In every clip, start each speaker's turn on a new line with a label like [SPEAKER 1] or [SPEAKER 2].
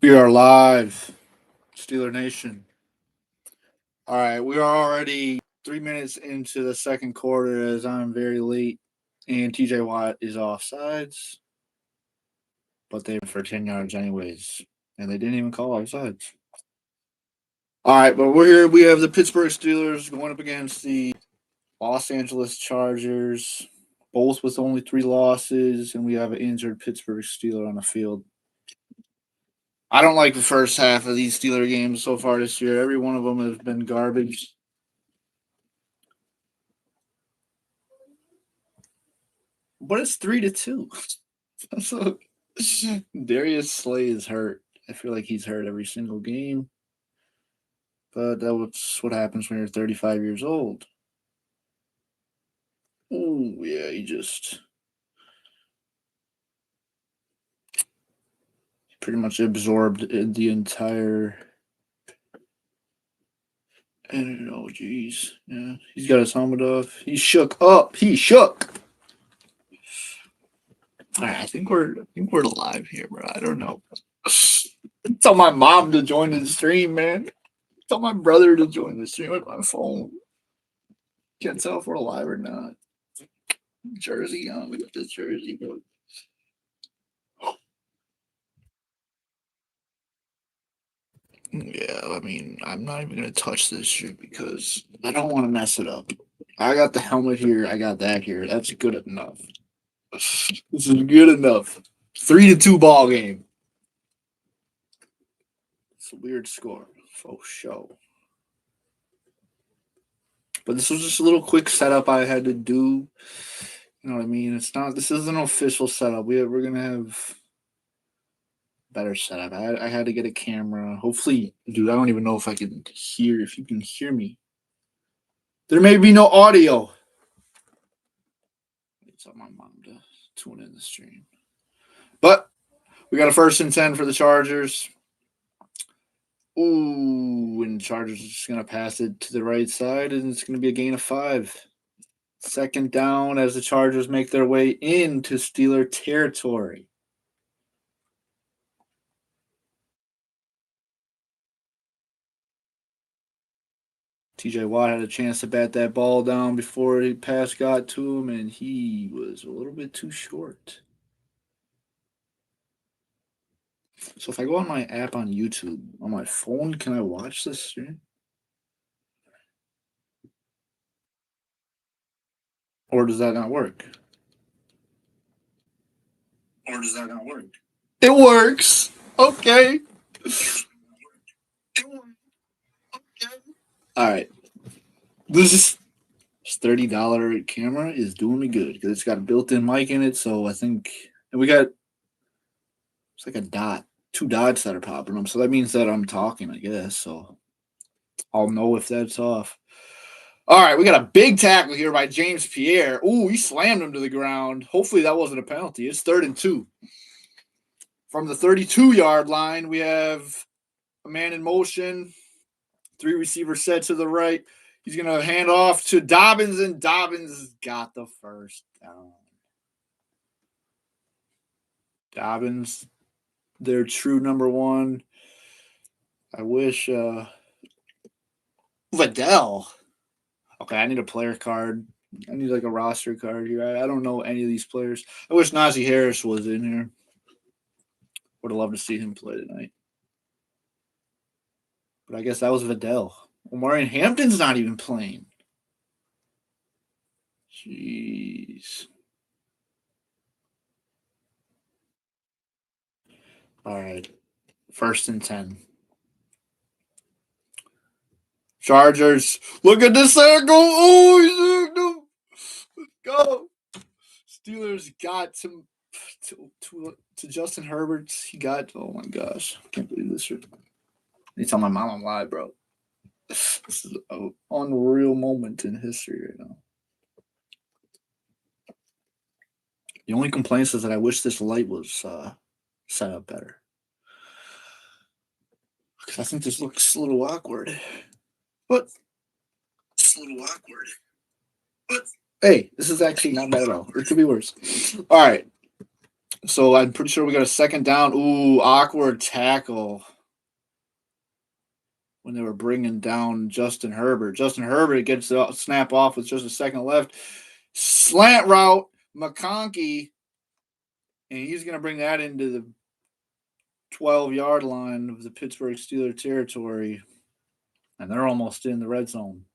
[SPEAKER 1] We are live, Steeler Nation. All right, we are already 3 minutes into the second quarter as I'm very late, and TJ Watt is offsides, but they for 10 yards anyways, and they didn't even call offsides. All right, but we're here. We have the Pittsburgh Steelers going up against the Los Angeles Chargers, both with only 3 losses, and we have an injured Pittsburgh Steeler on the field. I don't like the first half of these Steeler games so far this year. Every one of them has been garbage. But it's 3-2. So Darius Slay is hurt. I feel like he's hurt every single game. But that's what happens when you're 35 years old. Oh, yeah, he pretty much absorbed the entire. I don't know, jeez. Yeah, he's got his helmet off. He shook up. He shook. All right, I think we're live here, bro. I don't know. Tell my mom to join the stream, man. Tell my brother to join the stream with my phone. Can't tell if we're live or not. Jersey on. We got this jersey, bro. Yeah, I mean, I'm not even gonna touch this shit because I don't want to mess it up. I got the helmet here. I got that here. That's good enough. This is good enough. 3-2 ball game. It's a weird score. Faux show. But this was just a little quick setup I had to do. You know what I mean? It's not. This isn't an official setup. We're gonna have better setup. I had to get a camera. Hopefully, dude. I don't even know if I can hear. If you can hear me, there may be no audio. Tell my mom to tune in the stream. But we got a 1st and 10 for the Chargers. Ooh, and the Chargers are just gonna pass it to the right side, and it's gonna be a gain of 5. 2nd down as the Chargers make their way into Steeler territory. TJ Watt had a chance to bat that ball down before the pass got to him, and he was a little bit too short. So if I go on my app on YouTube on my phone, can I watch this stream? Or does that not work? It works. Okay. All right. This $30 camera is doing me good because it's got a built-in mic in it. So I think, and we got it's like a dot, 2 dots that are popping up. So that means that I'm talking, I guess. So I'll know if that's off. All right, we got a big tackle here by James Pierre. Ooh, he slammed him to the ground. Hopefully that wasn't a penalty. It's 3rd and 2. From the 32-yard line, we have a man in motion. 3 receivers set to the right. He's going to hand off to Dobbins, and Dobbins got the 1st down. Dobbins, their true number 1. I wish Vidal. Okay, I need a player card. I need like a roster card here. I don't know any of these players. I wish Najee Harris was in here. Would have loved to see him play tonight. But I guess that was Vidal. Omarion Hampton's not even playing. Jeez. All right. 1st and 10. Chargers. Look at this circle. Oh, he sacked him. Let's go. Steelers got to Justin Herbert. He got, oh my gosh. I can't believe this shit. You tell my mom I'm live, bro. This is an unreal moment in history right now. The only complaint is that I wish this light was set up better. Because I think this looks a little awkward. But it's a little awkward. But hey, this is actually not bad at all. Or it could be worse. All right. So I'm pretty sure we got a second down. Ooh, awkward tackle when they were bringing down Justin Herbert. Justin Herbert gets the snap off with just a second left. Slant route, McConkey, and he's going to bring that into the 12-yard line of the Pittsburgh Steelers territory, and they're almost in the red zone.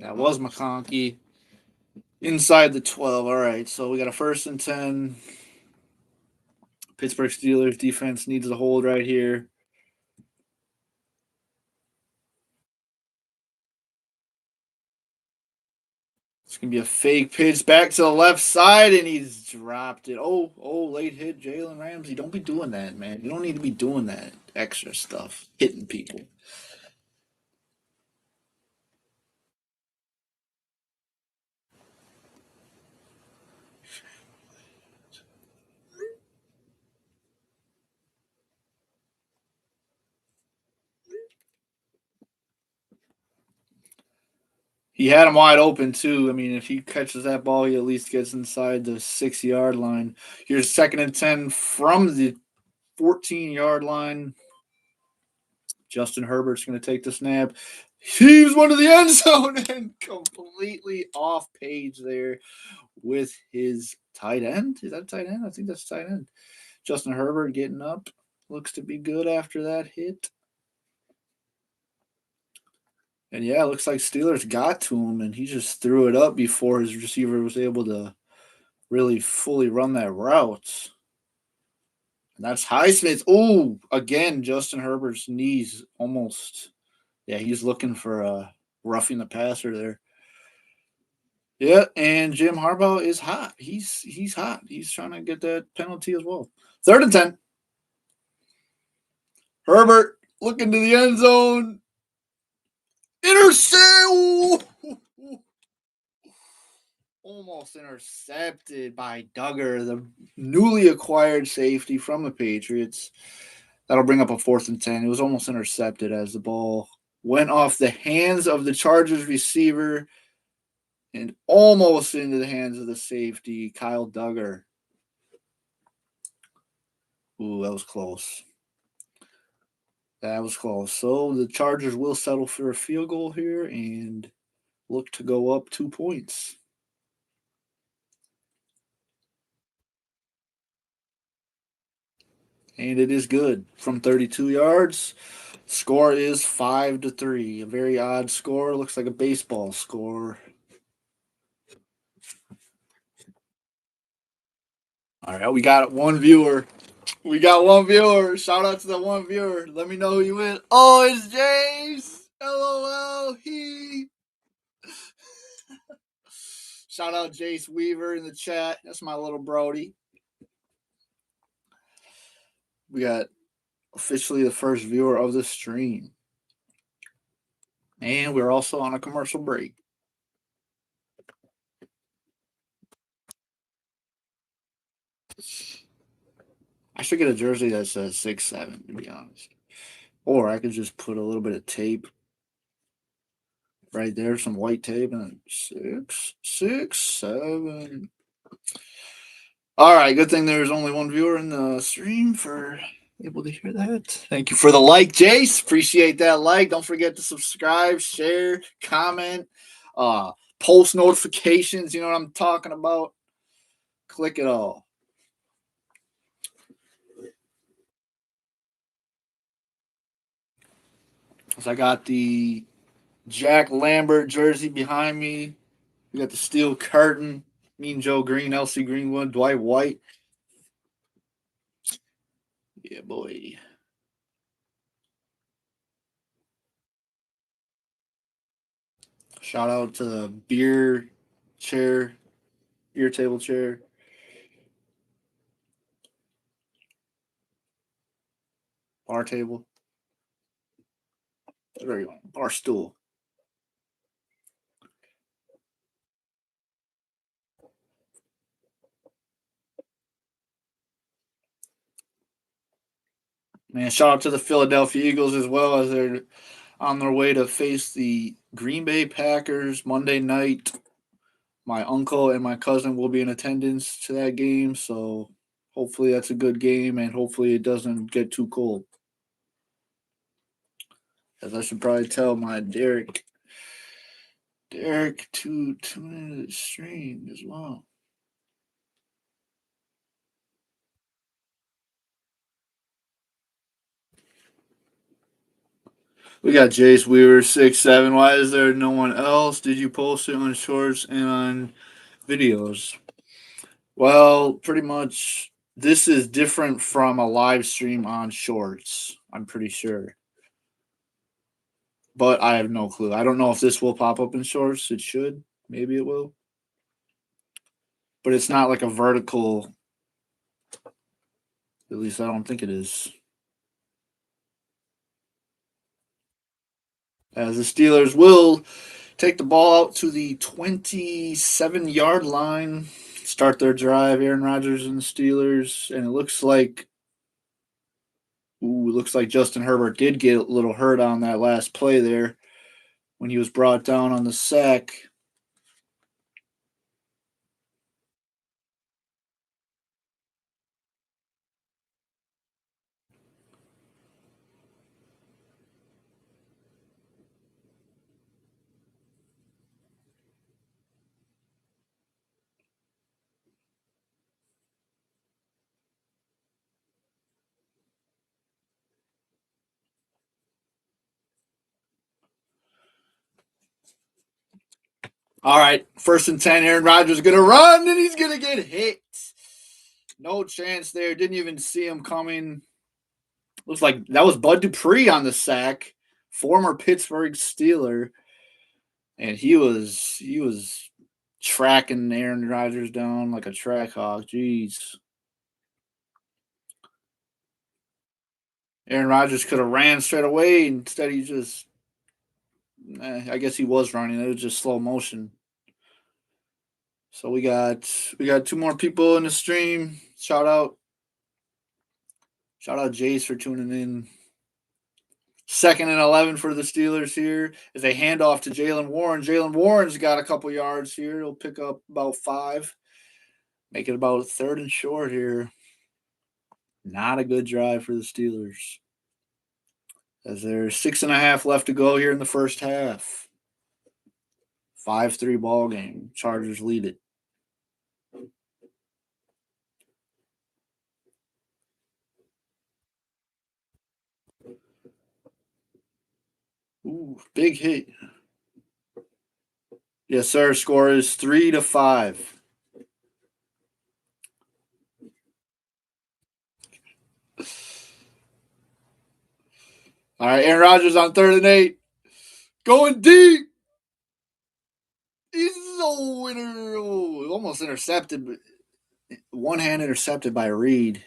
[SPEAKER 1] That was McConkey inside the 12. All right, so we got a 1st and 10. Pittsburgh Steelers defense needs a hold right here. It's going to be a fake pitch back to the left side, and he's dropped it. Oh, late hit, Jalen Ramsey. Don't be doing that, man. You don't need to be doing that extra stuff, hitting people. He had him wide open, too. I mean, if he catches that ball, he at least gets inside the 6-yard line. Here's 2nd and 10 from the 14-yard line. Justin Herbert's going to take the snap. Heaves one to the end zone and completely off page there with his tight end. Is that tight end? I think that's tight end. Justin Herbert getting up. Looks to be good after that hit. And yeah, it looks like Steelers got to him, and he just threw it up before his receiver was able to really fully run that route. And that's Highsmith. Oh, again, Justin Herbert's knees almost. Yeah, he's looking for roughing the passer there. Yeah, and JIm Harbaugh is hot. He's hot. He's trying to get that penalty as well. 3rd and 10. Herbert looking to the end zone. Intercept! Almost intercepted by Duggar, the newly acquired safety from the Patriots. That'll bring up a 4th and 10. It was almost intercepted as the ball went off the hands of the Chargers receiver and almost into the hands of the safety, Kyle Duggar. Ooh, that was close. That was close. So the Chargers will settle for a field goal here and look to go up 2 points. And it is good from 32 yards. Score is 5-3. A very odd score. Looks like a baseball score. All right, we got one viewer. We got one viewer. Shout out to the one viewer. Let me know who you win. Oh, it's James. LOL. Shout out Jace Weaver in the chat. That's my little Brody. We got officially the first viewer of the stream. And we're also on a commercial break. I should get a jersey that says 6'7", to be honest. Or I could just put a little bit of tape right there, some white tape, and 6'7". All right, good thing there's only one viewer in the stream for able to hear that. Thank you for the like, Jace. Appreciate that like. Don't forget to subscribe, share, comment, post notifications. You know what I'm talking about. Click it all. So I got the Jack Lambert jersey behind me. We got the steel curtain. Mean Joe Green, LC Greenwood, Dwight White. Yeah, boy. Shout out to the beer table chair. Bar table. There you go. Bar stool. Man, shout out to the Philadelphia Eagles as well as they're on their way to face the Green Bay Packers Monday night. My uncle and my cousin will be in attendance to that game, so hopefully that's a good game, and hopefully it doesn't get too cold. As I should probably tell my Derek to tune into the stream as well. We got Jace Weaver 6'7". Why is there no one else? Did you post it on shorts and on videos? Well, pretty much this is different from a live stream on shorts, I'm pretty sure. But I have no clue. I don't know if this will pop up in shorts. It should. Maybe it will. But it's not like a vertical. At least I don't think it is. As the Steelers will take the ball out to the 27-yard line, start their drive. Aaron Rodgers and the Steelers, and it looks like Justin Herbert did get a little hurt on that last play there when he was brought down on the sack. All right, 1st and 10. Aaron Rodgers is going to run, and he's going to get hit. No chance there. Didn't even see him coming. Looks like that was Bud Dupree on the sack, former Pittsburgh Steeler, and he was tracking Aaron Rodgers down like a track hawk. Jeez. Aaron Rodgers could have ran straight away. Instead, he just, I guess he was running. It was just slow motion. So we got 2 more people in the stream. Shout out Jace for tuning in. 2nd and 11 for the Steelers here as they hand off to Jaylen Warren. Jaylen Warren's got a couple yards here. He'll pick up about 5. Make it about 3rd and short here. Not a good drive for the Steelers. As there's 6.5 left to go here in the first half. 5-3 ball game. Chargers lead it. Ooh, big hit. Yes, sir. Score is 3-5. All right, Aaron Rodgers on 3rd and 8. Going deep. He's a winner. Oh, almost intercepted, but one hand intercepted by Reed.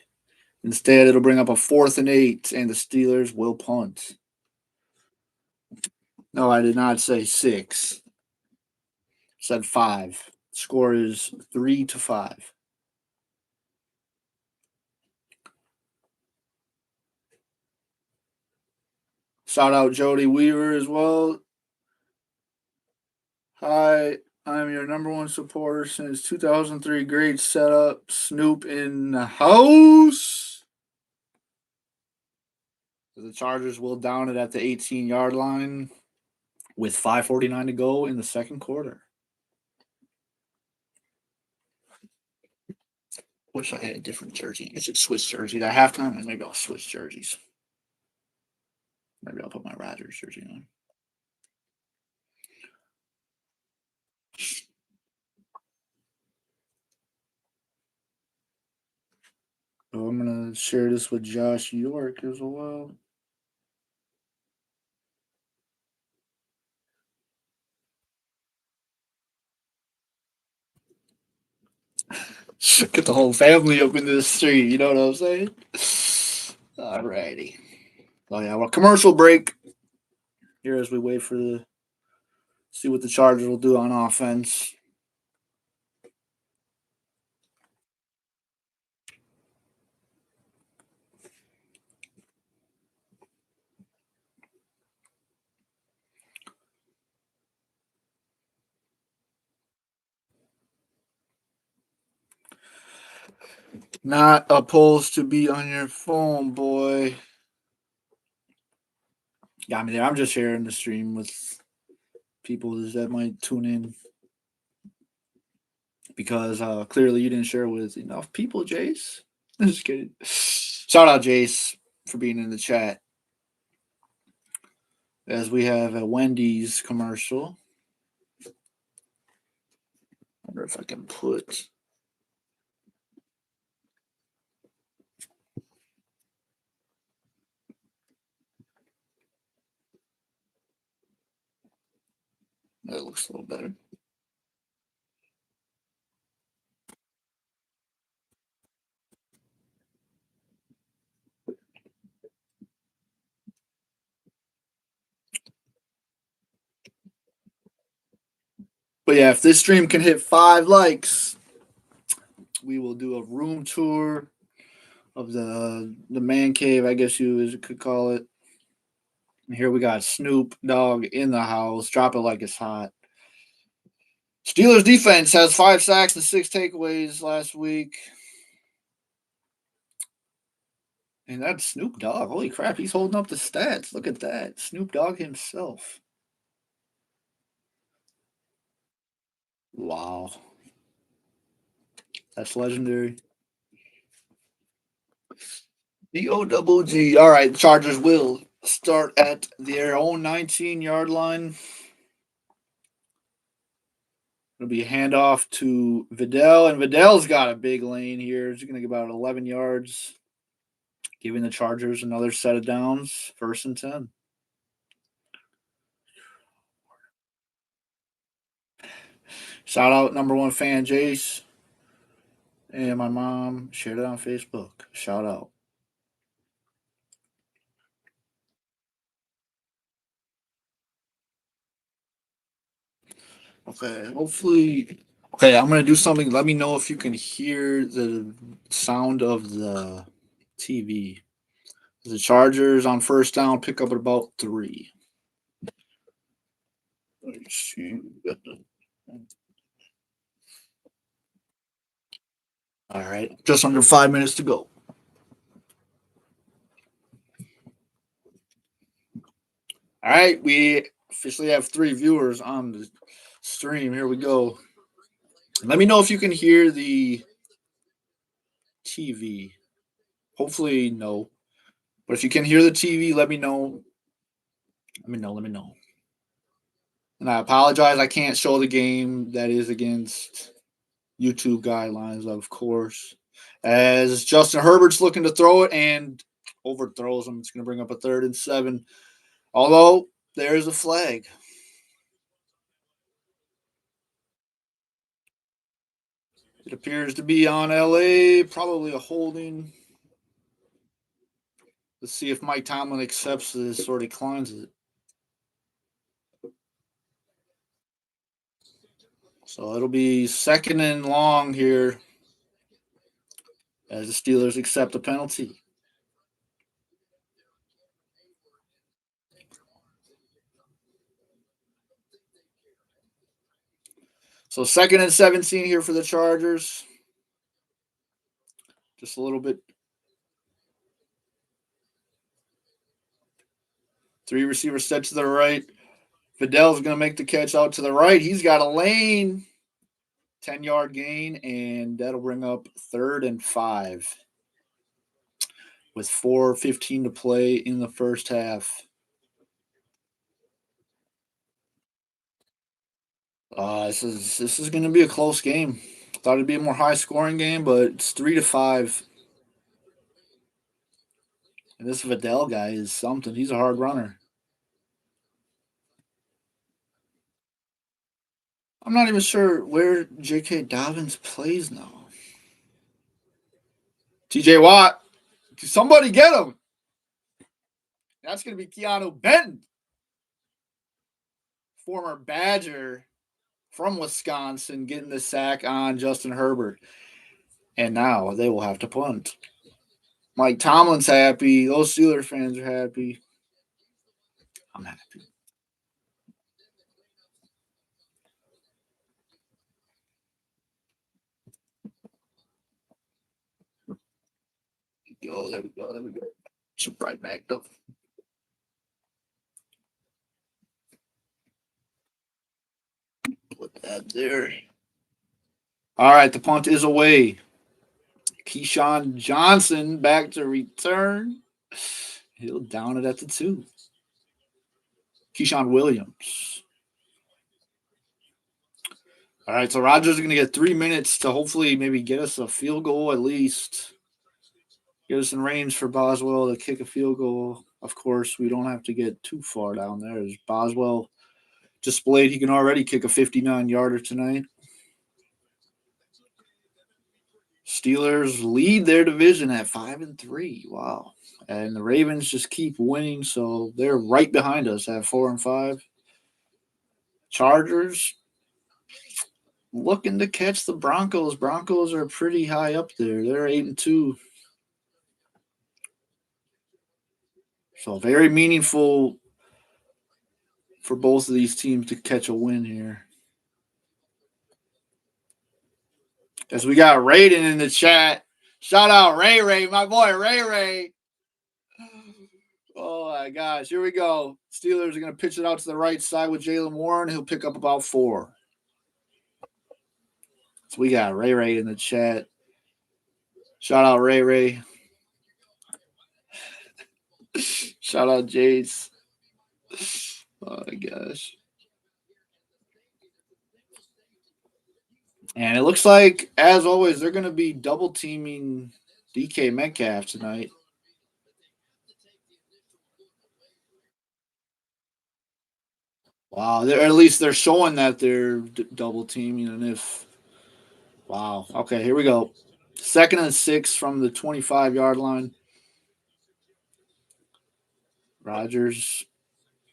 [SPEAKER 1] Instead, it'll bring up a 4th and 8, and the Steelers will punt. No, I did not say 6. I said 5. Score is 3-5. Shout out Jody Weaver as well. Hi, I'm your number 1 supporter since 2003. Great setup. Snoop in the house. The Chargers will down it at the 18-yard line with 5:49 to go in the 2nd quarter. Wish I had a different jersey. I should switch jerseys at halftime, and maybe I'll switch jerseys. Maybe I'll put my Rodgers jersey on. So I'm going to share this with Josh York as well. Get the whole family up into the street. You know what I'm saying? Alrighty. Oh yeah, well, commercial break here as we wait for the see what the Chargers will do on offense. Not opposed to be on your phone, boy. Got me there. I'm just sharing the stream with people that might tune in because clearly you didn't share with enough people, Jace. Just kidding. Shout out, Jace, for being in the chat. As we have a Wendy's commercial. I wonder if I can put. That looks a little better. But yeah, if this stream can hit 5 likes, we will do a room tour of the man cave, I guess you could call it. And here we got Snoop Dogg in the house. Drop it like it's hot. Steelers defense has 5 sacks and 6 takeaways last week. And that's Snoop Dogg. Holy crap, he's holding up the stats. Look at that. Snoop Dogg himself. Wow. That's legendary. D-O-double-G. All right, Chargers will start at their own 19-yard line. It'll be a handoff to Vidal, and Vidal's got a big lane here. He's going to get about 11 yards, giving the Chargers another set of downs, 1st and 10. Shout out number 1 fan, Jace. And my mom shared it on Facebook. Shout out. Okay, hopefully. Okay, I'm going to do something. Let me know if you can hear the sound of the TV. The Chargers on 1st down pick up at about 3. Let's see. All right, just under 5 minutes to go. All right, we officially have 3 viewers on the stream. Here we go. Let me know if you can hear the TV. Hopefully, no. But if you can hear the TV, let me know. Let me know. And I apologize. I can't show the game. That is against YouTube guidelines, of course. As Justin Herbert's looking to throw it and overthrows him. It's going to bring up a 3rd and 7. Although, there's a flag. It appears to be on LA. Probably a holding. Let's see if Mike Tomlin accepts this or declines it. So it'll be 2nd and long here as the Steelers accept a penalty. So 2nd and 17 here for the Chargers. Just a little bit. 3 receivers set to the right. Vidal's going to make the catch out to the right. He's got a lane. 10-yard gain, and that'll bring up 3rd and 5 with 4:15 to play in the 1st half. This is going to be a close game. Thought it'd be a more high-scoring game, but it's 3-5. And this Vidal guy is something. He's a hard runner. I'm not even sure where J.K. Dobbins plays now. T.J. Watt, somebody get him. That's going to be Keanu Benton, former Badger from Wisconsin, getting the sack on Justin Herbert. And now they will have to punt. Mike Tomlin's happy. Those Steelers fans are happy. I'm happy. go. There we go. There we go. Some right back up. Put that there. All right, the punt is away. Keyshawn Johnson back to return. He'll down it at the 2. Keyshawn Williams. All right, so Rodgers is going to get 3 minutes to hopefully maybe get us a field goal at least. Get us in range for Boswell to kick a field goal. Of course, we don't have to get too far down there. As Boswell displayed he can already kick a 59-yarder tonight. Steelers lead their division at 5-3. Wow. And the Ravens just keep winning, so they're right behind us at 4-5. Chargers looking to catch the Broncos. Broncos are pretty high up there. They're 8-2. So very meaningful for both of these teams to catch a win here. As we got Raiden in the chat. Shout out Ray, my boy Ray. Oh my gosh, here we go. Steelers are going to pitch it out to the right side with Jaylen Warren. He'll pick up about 4. So we got Ray in the chat. Shout out Ray. Shout out Jace. Oh my gosh. And it looks like, as always, they're going to be double teaming DK Metcalf tonight. Wow, at least they're showing that they're double teaming. And if, wow, okay, here we go. 2nd and 6 from the 25-yard line. Rodgers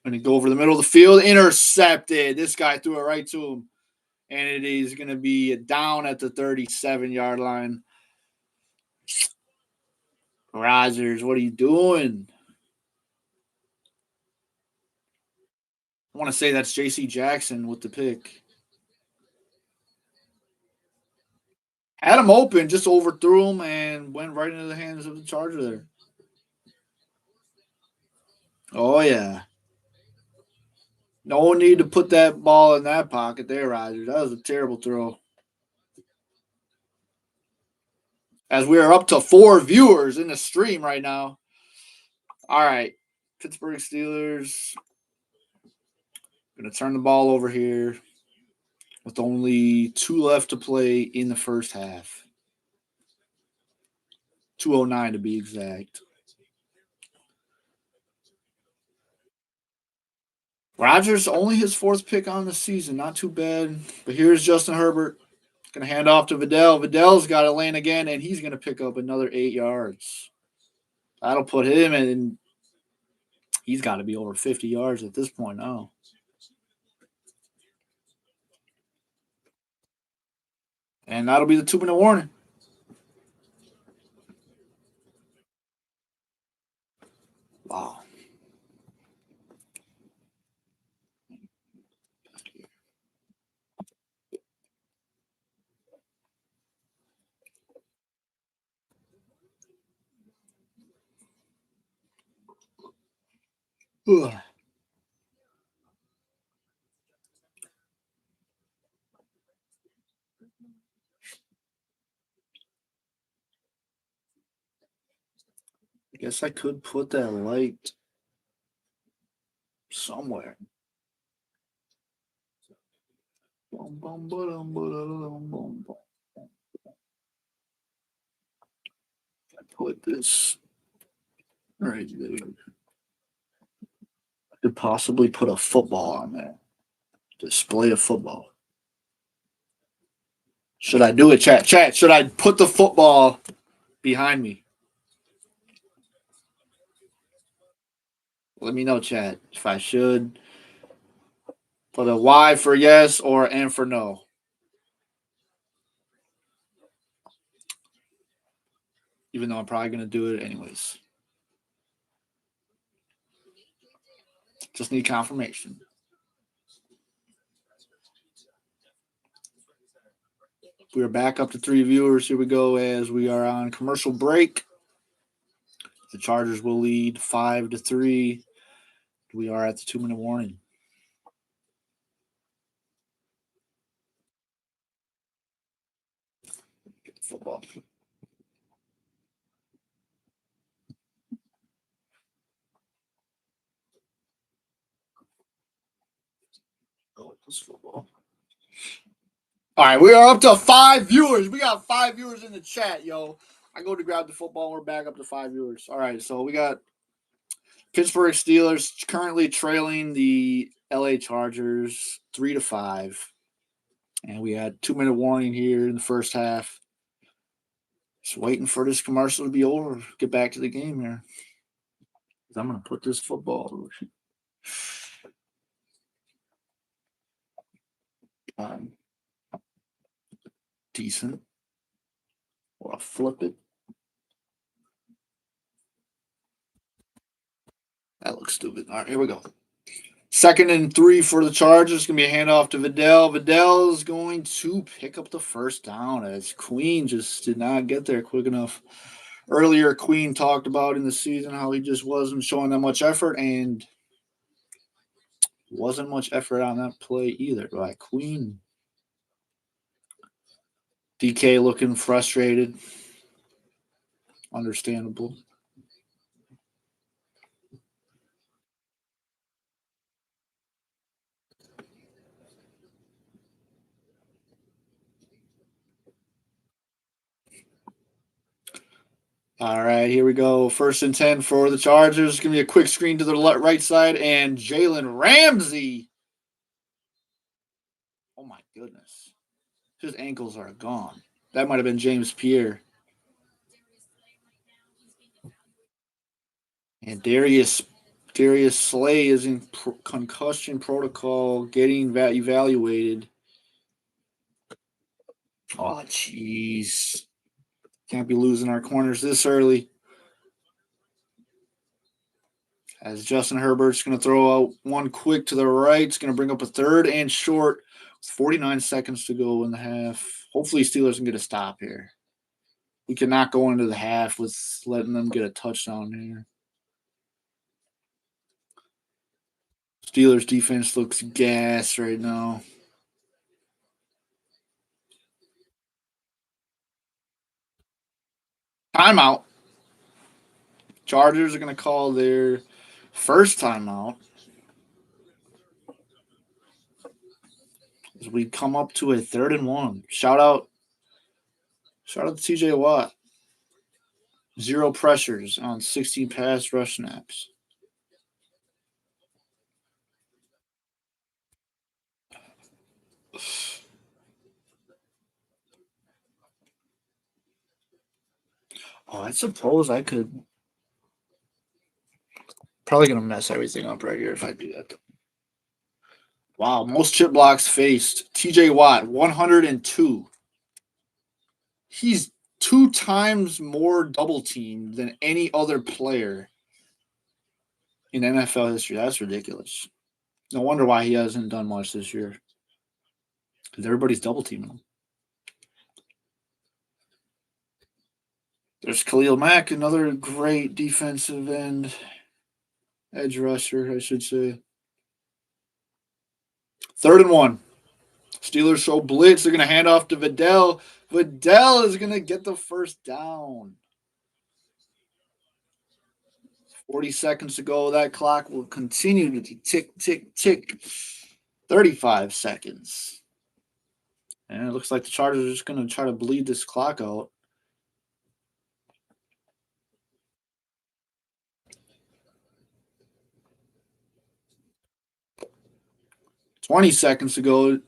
[SPEAKER 1] going to go over the middle of the field, intercepted. This guy threw it right to him. And it is going to be down at the 37-yard line. Rodgers, what are you doing? I want to say that's J.C. Jackson with the pick. Had him open, just overthrew him and went right into the hands of the Charger there. Oh, yeah. No need to put that ball in that pocket there, Rodgers. That was a terrible throw. As we are up to 4 viewers in the stream right now. All right. Pittsburgh Steelers. Going to turn the ball over here with only 2 left to play in the first half. 2:09 to be exact. Rodgers only his 4th pick on the season. Not too bad. But here's Justin Herbert. Going to hand off to Vidal. Vidal's got to land again, and he's going to pick up another 8 yards. That'll put him in. He's got to be over 50 yards at this point now. And that'll be the 2-minute warning. Wow. Ugh. I guess I could put that light somewhere. I put this right there. I could possibly put a football on there. Display a football. Should I do it, chat? Chat, should I put the football behind me? Let me know, chat, if I should put a Y for yes or an N for no. Even though I'm probably going to do it anyways. Just need confirmation. We are back up to 3 viewers. Here we go as we are on commercial break. The Chargers will lead 5-3. We are at the 2-minute warning. Football. Oh, it's football. All right, we are up to 5 viewers. We got 5 viewers in the chat, yo. I go to grab the football. We're back up to 5 viewers. All right, so we got Pittsburgh Steelers currently trailing the LA Chargers 3-5. And we had 2-minute warning here in the first half. Just waiting for this commercial to be over. Get back to the game here. I'm going to put this football. Decent. Or I'll flip it. That looks stupid. All right, here we go. 2nd and 3 for the Chargers. It's going to be a handoff to Vidal. Vidal is going to pick up the first down as Queen just did not get there quick enough. Earlier, Queen talked about in the season how he just wasn't showing that much effort, and wasn't much effort on that play either by Queen. DK looking frustrated. Understandable. All right, here we go. 1st and 10 for the Chargers. It's going to be a quick screen to the right side, and Jalen Ramsey. Oh, my goodness. His ankles are gone. That might have been James Pierre. And Darius Slay is in concussion protocol, getting evaluated. Oh, jeez. Can't be losing our corners this early. As Justin Herbert's going to throw out one quick to the right. It's going to bring up a 3rd and short. 49 seconds to go in the half. Hopefully Steelers can get a stop here. We cannot go into the half with letting them get a touchdown here. Steelers defense looks gas right now. Timeout. Chargers are going to call their first timeout as we come up to a 3rd and 1. Shout out to TJ Watt. 0 pressures on 16 pass rush snaps. Oh, I suppose I could. Probably going to mess everything up right here if I do that. Wow, most chip blocks faced. TJ Watt, 102. He's 2 times more double teamed than any other player in NFL history. That's ridiculous. No wonder why he hasn't done much this year. Because everybody's double teaming him. There's Khalil Mack, another great defensive end. Edge rusher, I should say. 3rd and 1. Steelers show blitz. They're going to hand off to Vidal. Vidal is going to get the first down. 40 seconds to go. That clock will continue to tick, tick, tick. 35 seconds. And it looks like the Chargers are just going to try to bleed this clock out. $20 seconds to go.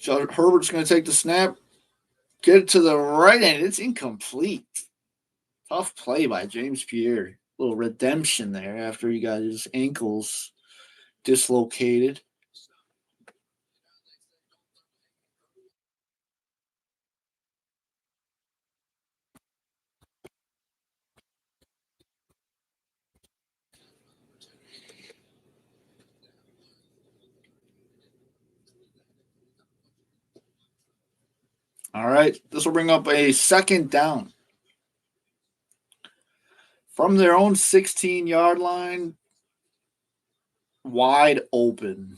[SPEAKER 1] Herbert's going to take the snap, get it to the right end. It's incomplete. Tough play by James Pierre. A little redemption there after he got his ankles dislocated. All right, this will bring up a 2nd down. From their own 16-yard line, wide open.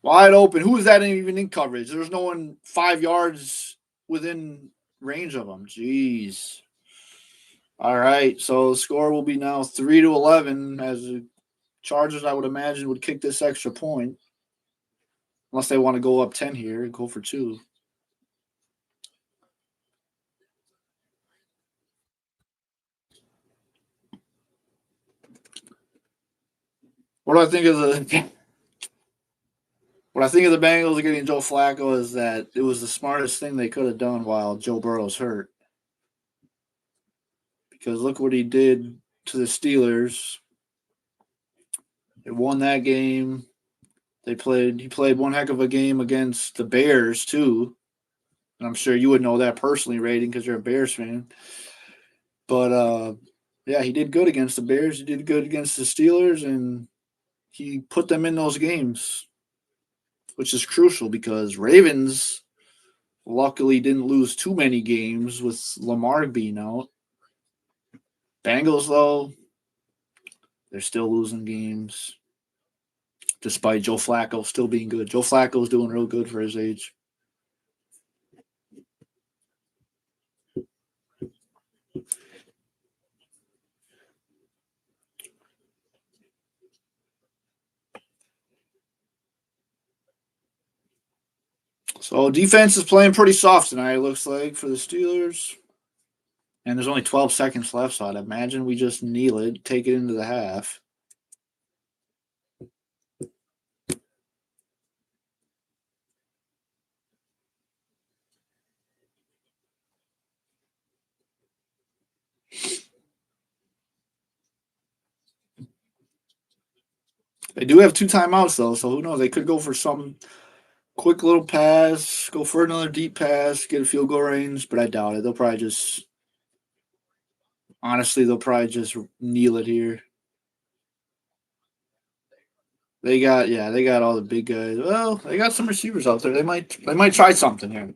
[SPEAKER 1] Wide open. Who is that even in coverage? There's no one 5 yards within range of them. Jeez. All right. So the score will be now 3-11 as the Chargers, I would imagine, would kick this extra point. Unless they want to go up 10 here and go for 2. What I think of the Bengals getting Joe Flacco is that it was the smartest thing they could have done while Joe Burrow's hurt. Because look what he did to the Steelers. They won that game. He played one heck of a game against the Bears too. And I'm sure you would know that personally, Rating, because you're a Bears fan. But yeah, he did good against the Bears. He did good against the Steelers, and he put them in those games, which is crucial because Ravens luckily didn't lose too many games with Lamar being out. Bengals, though, they're still losing games despite Joe Flacco still being good. Joe Flacco's doing real good for his age. So defense is playing pretty soft tonight, it looks like, for the Steelers. And there's only 12 seconds left, so I'd imagine we just kneel it, take it into the half. They do have 2 timeouts, though, so who knows? They could go for some quick little pass, go for another deep pass, get a field goal range, but I doubt it. They'll probably just kneel it here. They got all the big guys. Well, they got some receivers out there. They might try something here.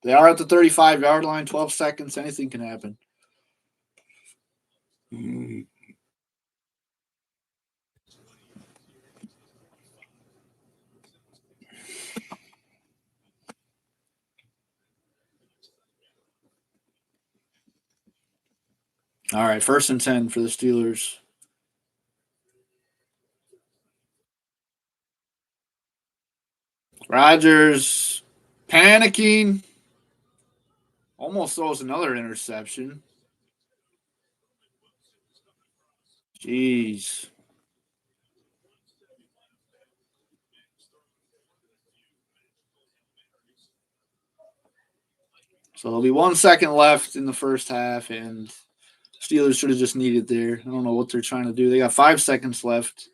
[SPEAKER 1] They are at the 35-yard line, 12 seconds. Anything can happen. All right, 1st and 10 for the Steelers. Rodgers panicking. Almost throws another interception. Jeez. So there'll be 1 second left in the first half, and Steelers should have just needed there. I don't know what they're trying to do. They got 5 seconds left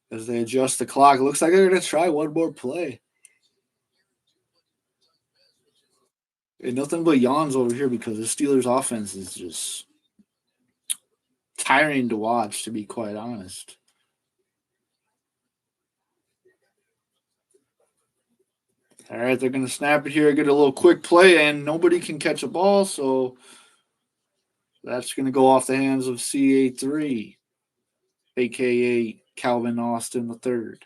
[SPEAKER 1] as they adjust the clock. It looks like they're going to try one more play. And nothing but yawns over here because the Steelers' offense is just tiring to watch, to be quite honest. All right, they're going to snap it here, get a little quick play, and nobody can catch a ball, so that's going to go off the hands of CA3, a.k.a. Calvin Austin III.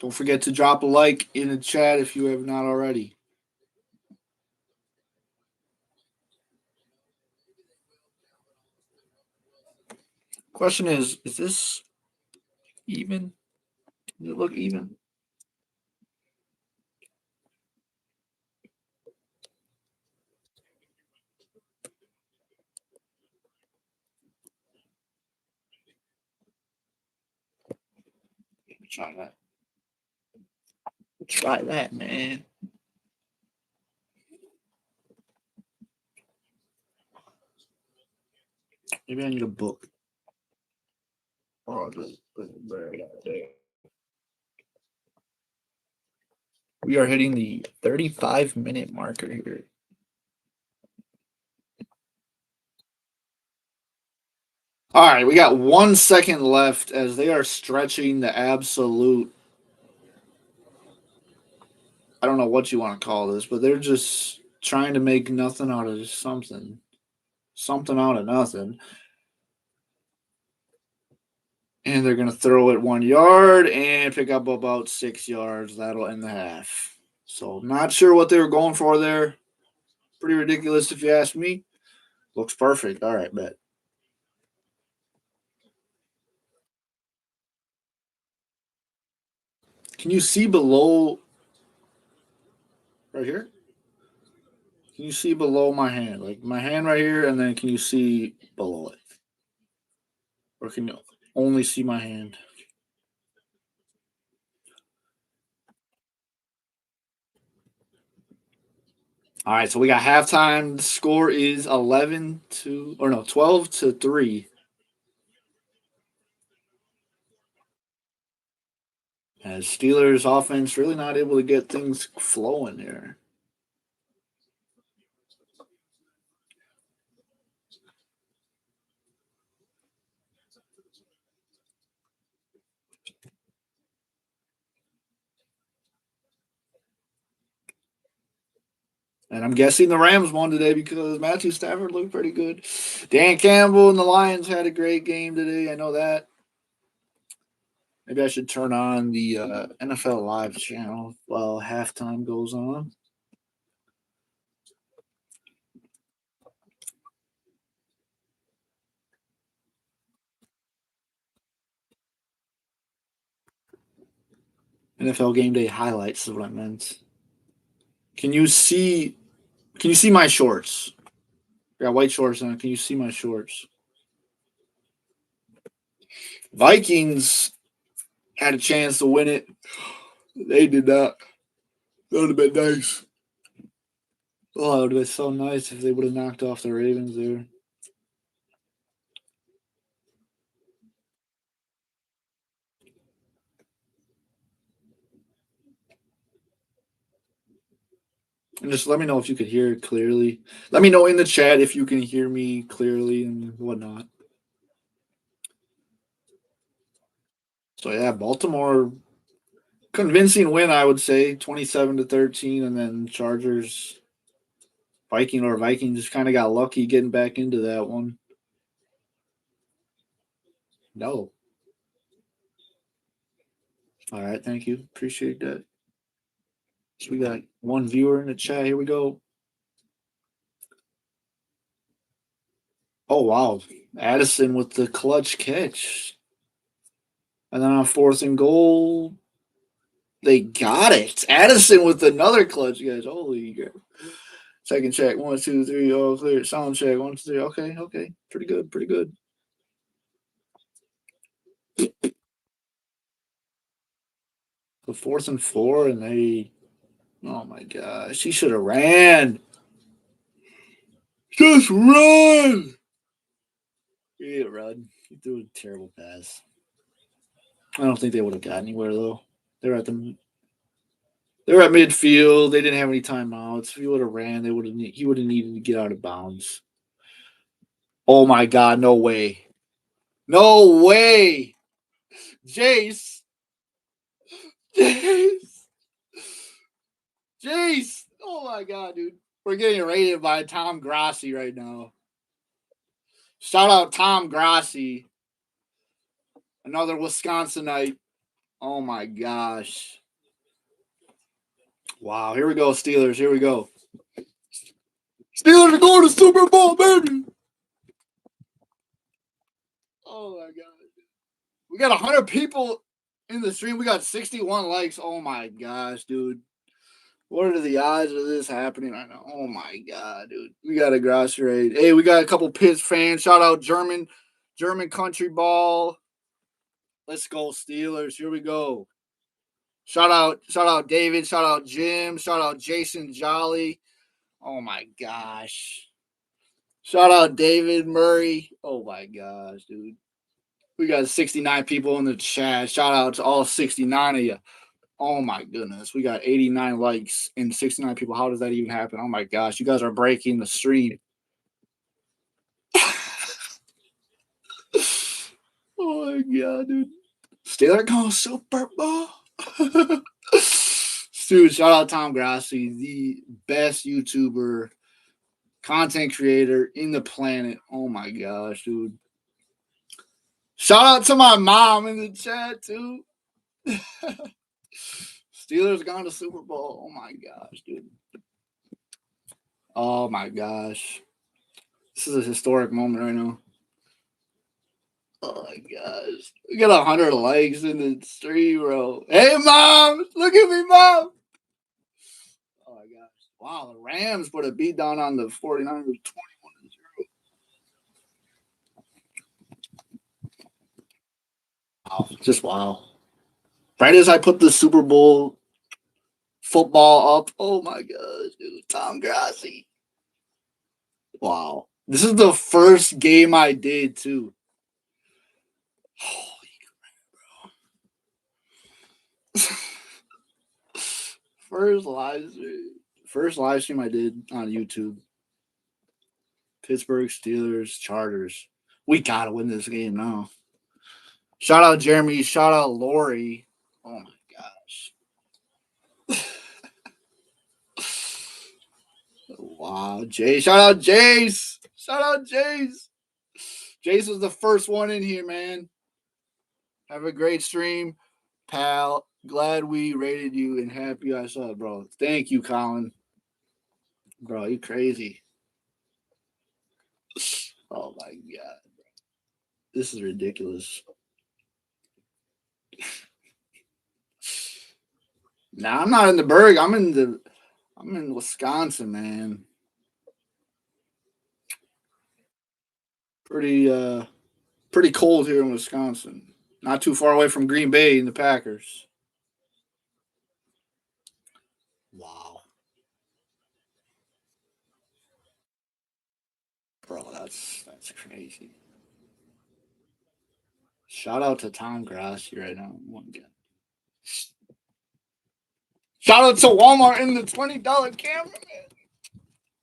[SPEAKER 1] Don't forget to drop a like in the chat if you have not already. Question is this even? Does it look even? Try that. Try that, man. Maybe I need a book. Oh, just put it right out there. We are hitting the 35-minute marker here. All right, we got 1 second left as they are stretching the absolute. I don't know what you want to call this, but they're just trying to make nothing out of something. Something out of nothing. And they're going to throw it 1 yard and pick up about 6 yards. That'll end the half. So, not sure what they were going for there. Pretty ridiculous if you ask me. Looks perfect. All right, bet. Can you see below right here? Can you see below my hand? Like my hand right here, and then can you see below it? Or can you only see my hand? All right, so we got halftime. The score is 12-3. As Steelers offense really not able to get things flowing here. And I'm guessing the Rams won today because Matthew Stafford looked pretty good. Dan Campbell and the Lions had a great game today. I know that. Maybe I should turn on the NFL Live channel while halftime goes on. NFL Game Day highlights is what I meant. Can you see? Can you see my shorts? I got white shorts on. Can you see my shorts? Vikings had a chance to win it. They did not. That would have been nice. Oh, it would have been so nice if they would have knocked off the Ravens there. And just let me know if you could hear it clearly. Let me know in the chat if you can hear me clearly and whatnot. So yeah, Baltimore convincing win, I would say, 27-13, and then Chargers Vikings just kind of got lucky getting back into that one. No. All right, thank you. Appreciate that. So we got one viewer in the chat. Here we go. Oh wow. Addison with the clutch catch. And then on 4th and goal, they got it. Addison with another clutch, guys. Holy God. Second check. 1, 2, 3. All clear. Sound check. 1, 2, 3. Okay, okay. Pretty good. Pretty good. The 4th and 4, and they. Oh my gosh. He should have ran. Just run. He didn't run. He threw a terrible pass. I don't think they would have got anywhere though. They're at the. They're at midfield. They didn't have any timeouts. If he would have ran, they would have. He would have needed to get out of bounds. Oh my God! No way! No way! Jace! Jace! Jace! Oh my God, dude! We're getting rated by Tom Grossi right now. Shout out Tom Grossi, another Wisconsinite. Oh my gosh! Wow! Here we go, Steelers. Here we go. Steelers are going to Super Bowl, baby! Oh my God! We got 100 people in the stream. We got 61 likes. Oh my gosh, dude. What are the odds of this happening right now? Oh my God, dude. We got a Grossi Raided. Hey, we got a couple Pitts fans. Shout out German country ball. Let's go, Steelers. Here we go. Shout out David. Shout out Jim. Shout out Jason Jolly. Oh my gosh. Shout out David Murray. Oh my gosh, dude. We got 69 people in the chat. Shout out to all 69 of you. Oh my goodness. We got 89 likes and 69 people. How does that even happen? Oh my gosh. You guys are breaking the stream. Oh my god, dude. Steelers going Super Bowl. Dude, shout out Tom Grossi, the best YouTuber, content creator in the planet. Oh my gosh, dude. Shout out to my mom in the chat, too. Steelers gone to Super Bowl. Oh my gosh, dude. Oh my gosh. This is a historic moment right now. Oh my gosh. We got 100 likes in the stream, bro. Hey, mom. Look at me, mom. Oh my gosh. Wow, the Rams put a beat down on the 49ers 21-0. Wow. Just wow. Right as I put the Super Bowl football up. Oh my gosh, dude. Tom Grossi. Wow. This is the first game I did, too. Holy crap, bro. First live stream I did on YouTube. Pittsburgh Steelers Chargers. We gotta win this game now. Shout out Jeremy. Shout out Lori. Oh my gosh. Wow. Jay. Shout out Jace. Shout out Jace. Jace was the first one in here, man. Have a great stream, pal. Glad we rated you and happy I saw it, bro. Thank you, Colin. Bro, you crazy. Oh my god. This is ridiculous. Nah, I'm not in the Berg. I'm in Wisconsin, man. Pretty cold here in Wisconsin. Not too far away from Green Bay and the Packers. Wow. Bro, that's crazy. Shout out to Tom Grossi right now. Shout out to Walmart in the $20 camera, man.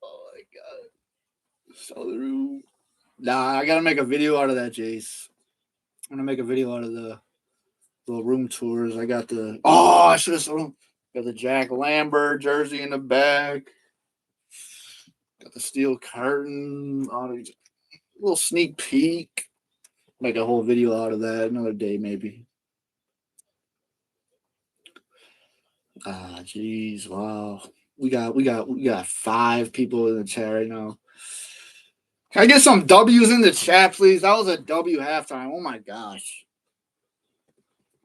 [SPEAKER 1] Oh my god. So the room. Nah, I gotta make a video out of that, Jace. I'm gonna make a video out of the room tours. I got the I should have got the Jack Lambert jersey in the back. Got the steel curtain. A little sneak peek. Make a whole video out of that another day, maybe. Jeez, wow. We got 5 people in the chat right now. Can I get some W's in the chat, please? That was a W halftime. Oh my gosh.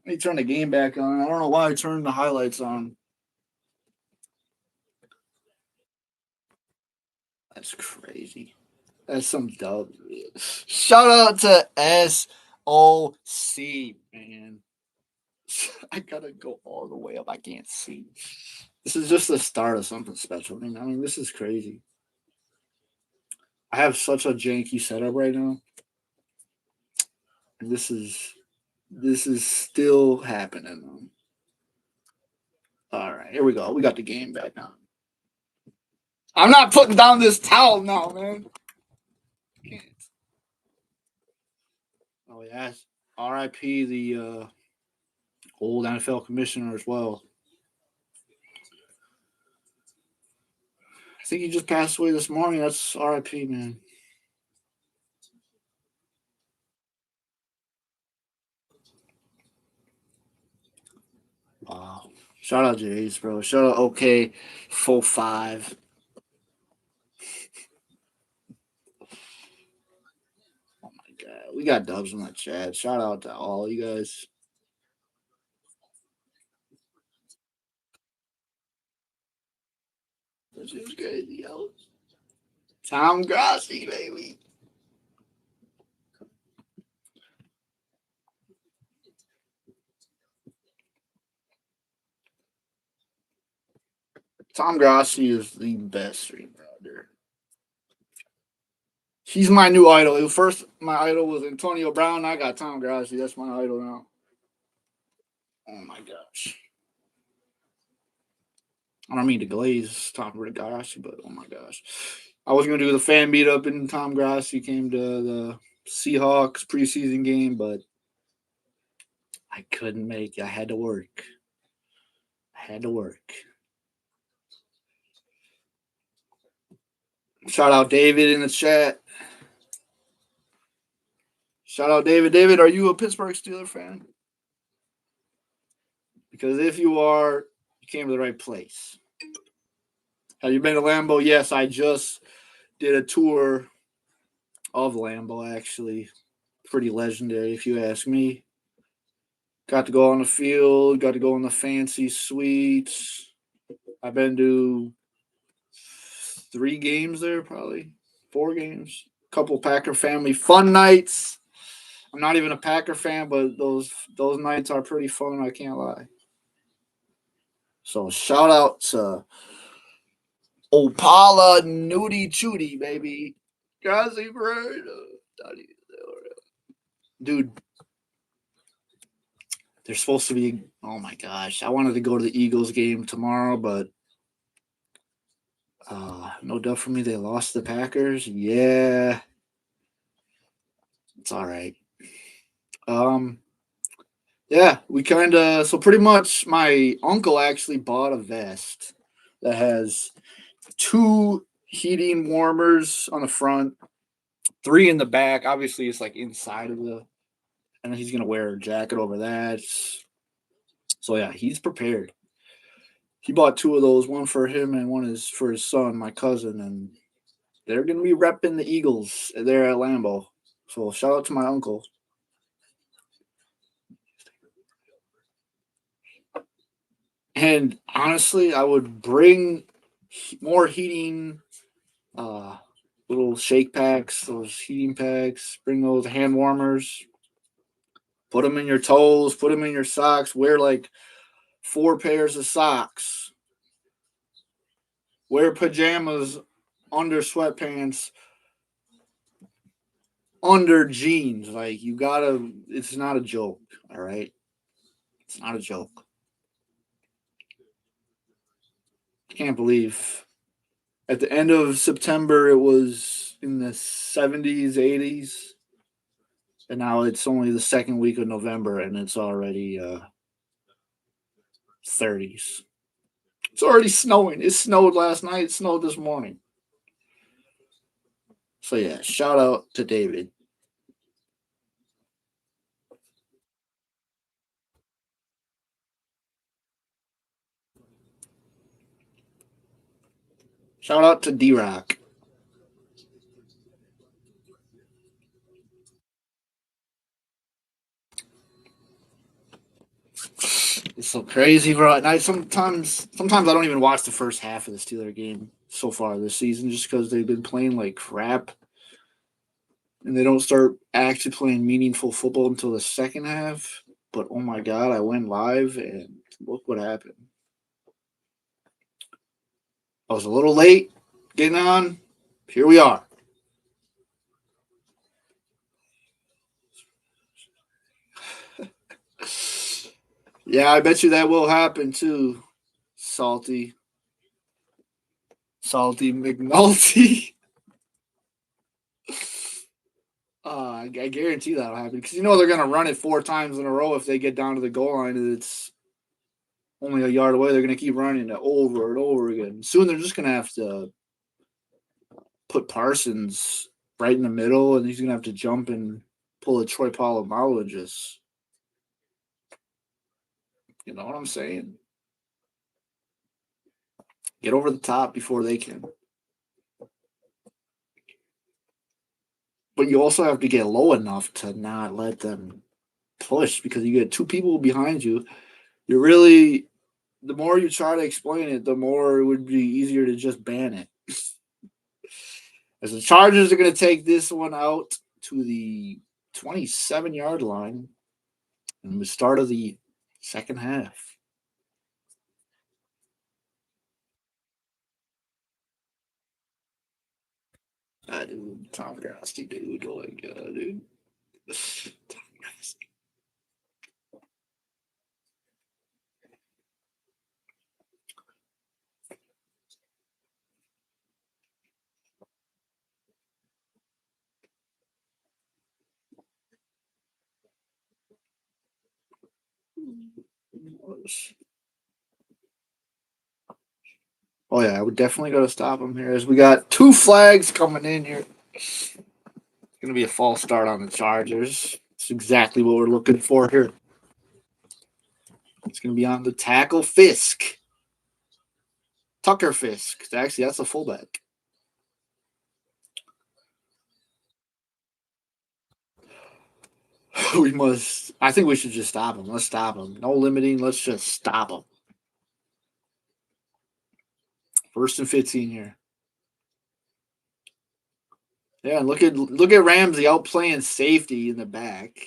[SPEAKER 1] Let me turn the game back on. I don't know why I turned the highlights on. That's crazy. That's some dub. Shout out to SOC, man. I gotta go all the way up. I can't see. This is just the start of something special. I mean, this is crazy. I have such a janky setup right now. And this is still happening. All right, here we go. We got the game back now. I'm not putting down this towel now, man. Can't. Oh yes. R.I.P. the old NFL commissioner as well. I think he just passed away this morning. That's R.I.P. man. Wow. Shout out Jays, bro. Shout out OK 45. Oh my god. We got dubs in the chat. Shout out to all you guys. This is crazy, yo. Tom Grossi, baby. Tom Grossi is the best streamer out there. He's my new idol. First, my idol was Antonio Brown. I got Tom Grossi. That's my idol now. Oh my gosh. I don't mean to glaze Tom Grossi, but oh my gosh. I was going to do the fan meetup, and Tom Grossi came to Seahawks preseason game, but I couldn't make it. I had to work. I had to work. Shout out David in the chat. Shout out David. David, are you a Pittsburgh Steelers fan? Because if you are, you came to the right place. Have you been to Lambeau? Yes, I just did a tour of Lambeau, actually. Pretty legendary, if you ask me. Got to go on the field, got to go in the fancy suites. I've been to 3 games there, probably 4 games. Couple Packer family fun nights. I'm not even a Packer fan, but those nights are pretty fun. I can't lie. So shout out to Opala Nudie Chooty, baby. Grossi Raided. Dude, they're supposed to be. Oh my gosh, I wanted to go to the Eagles game tomorrow, but no doubt for me, they lost the Packers. Yeah, it's all right. Yeah, we kind of. So pretty much, my uncle actually bought a vest that has 2 heating warmers on the front, 3 in the back. Obviously, it's like inside of the, and then he's gonna wear a jacket over that. So yeah, he's prepared. He bought 2 of those, one for him and one is for his son, my cousin, and they're gonna be repping the Eagles there at Lambeau. So shout out to my uncle. And honestly, I would bring more heating, little shake packs, those heating packs. Bring those hand warmers. Put them in your toes. Put them in your socks. Wear like 4 pairs of socks. Wear pajamas under sweatpants, under jeans. Like you gotta. It's not a joke. All right, it's not a joke. Can't believe at the end of September it was in the 70s, 80s, and now it's only the second week of November and it's already 30s. It's already snowing. It snowed last night. It snowed this morning. So yeah, shout out to David. Shout out to D Rock. It's so crazy, bro. And sometimes I don't even watch the first half of the Steeler game so far this season just because they've been playing like crap and they don't start actually playing meaningful football until the second half. But oh my god, I went live and look what happened. I was a little late getting on. Here we are. Yeah, I bet you that will happen too. Salty. Salty McNulty. I guarantee that'll happen because you know they're gonna run it 4 times in a row if they get down to the goal line and it's only a yard away. They're gonna keep running it over and over again. Soon they're just gonna have to put Parsons right in the middle, and he's gonna have to jump and pull a Troy Polamalu and just, you know what I'm saying? Get over the top before they can. But you also have to get low enough to not let them push because you get 2 people behind you. You're really the more you try to explain it, the more it would be easier to just ban it. As the Chargers are going to take this one out to the 27-yard line in the start of the second half. Dude, Tom Grossi, dude. Oh my god, dude. Tom Grossi. Broncos. Oh, yeah, I would definitely go to stop him here as we got 2 flags coming in here. It's going to be a false start on the Chargers. It's exactly what we're looking for here. It's going to be on the tackle Fisk. Tucker Fisk. Actually, that's a fullback. We must. I think we should just stop him. Let's stop him. No limiting. Let's just stop him. 1st and 15 here. Yeah, look at Ramsey outplaying safety in the back.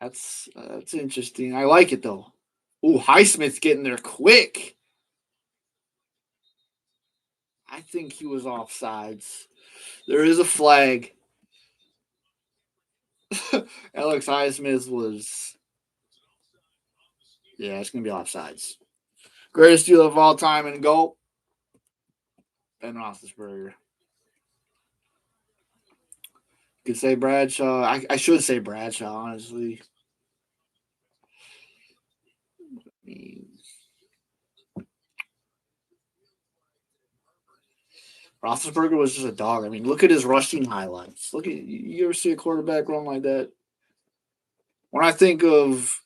[SPEAKER 1] That's interesting. I like it though. Ooh, Highsmith's getting there quick. I think he was offsides. There is a flag. Alex Highsmith was. Yeah, it's gonna be offsides. Greatest Steeler of all time and goal. Ben Roethlisberger. You could say Bradshaw. I should say Bradshaw, honestly. Roethlisberger was just a dog. I mean, look at his rushing highlights. Look at you ever see a quarterback run like that? When I think of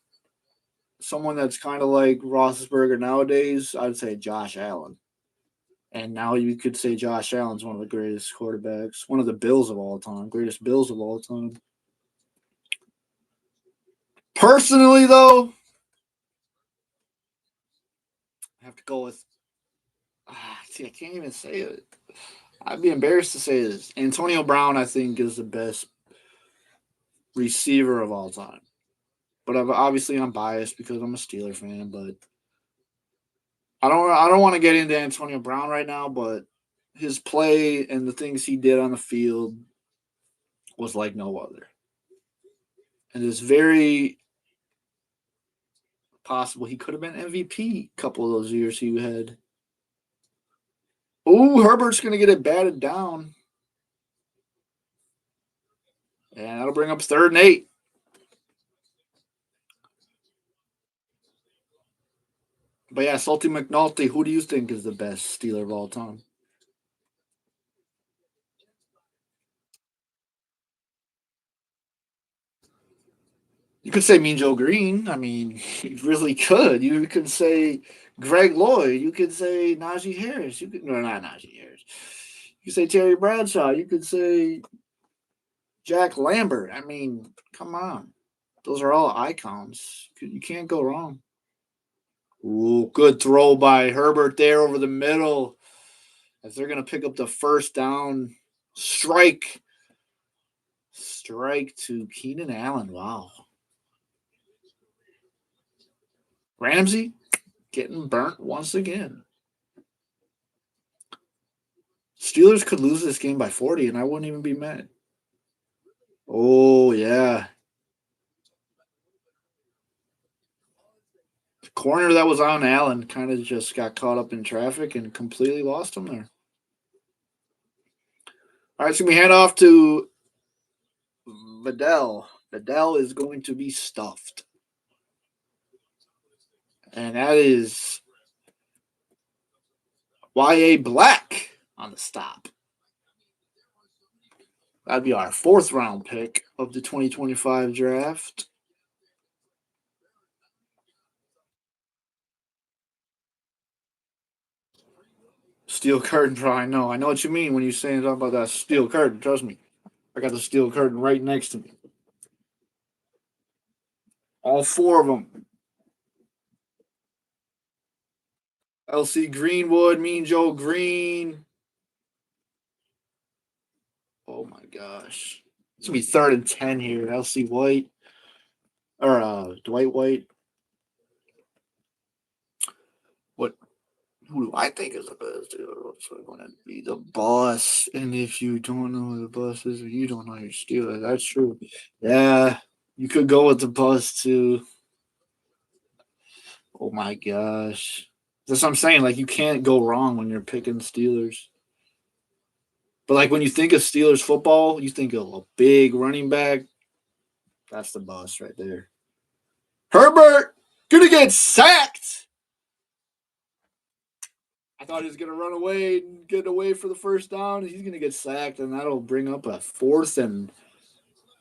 [SPEAKER 1] someone that's kind of like Roethlisberger nowadays, I'd say Josh Allen. And now you could say Josh Allen's one of the greatest quarterbacks, one of the Bills of all time, greatest Bills of all time. Personally, though, I have to go with. See, I can't even say it. I'd be embarrassed to say this. Antonio Brown, I think, is the best receiver of all time. But obviously, I'm biased because I'm a Steeler fan. But I don't want to get into Antonio Brown right now. But his play and the things he did on the field was like no other. And it's very possible he could have been MVP a couple of those years he had. Oh, Herbert's going to get it batted down. And that'll bring up 3rd and 8. But yeah, Salty McNulty, who do you think is the best Steeler of all time? You could say Mean Joe Green. I mean, you really could. You could say Greg Lloyd. You could say Najee Harris. You could no, not Najee Harris. You could say Terry Bradshaw. You could say Jack Lambert. I mean, come on. Those are all icons. You can't go wrong. Ooh, good throw by Herbert there over the middle. As they're going to pick up the 1st down strike. Strike to Keenan Allen. Wow. Ramsey getting burnt once again. Steelers could lose this game by 40, and I wouldn't even be mad. Oh, yeah. The corner that was on Allen kind of just got caught up in traffic and completely lost him there. All right, so we head off to Vidal. Vidal is going to be stuffed. And that is Y.A. Black on the stop. That'd be our 4th round pick of the 2025 draft. Steel curtain, I know. I know what you mean when you're saying something about that steel curtain. Trust me. I got the steel curtain right next to me. All 4 of them. LC Greenwood, Mean Joe Green. Oh my gosh. It's going to be 3rd and 10 here. LC White. Or Dwight White. Who do I think is the best? It's going to be the boss. And if you don't know who the boss is, or you don't know your Steelers, that's true. Yeah, you could go with the boss too. Oh my gosh. That's what I'm saying. Like, you can't go wrong when you're picking Steelers. But, like, when you think of Steelers football, you think of a big running back. That's the boss right there. Herbert! Gonna get sacked. I thought he was gonna run away and get away for the first down. He's gonna get sacked, and that'll bring up a fourth and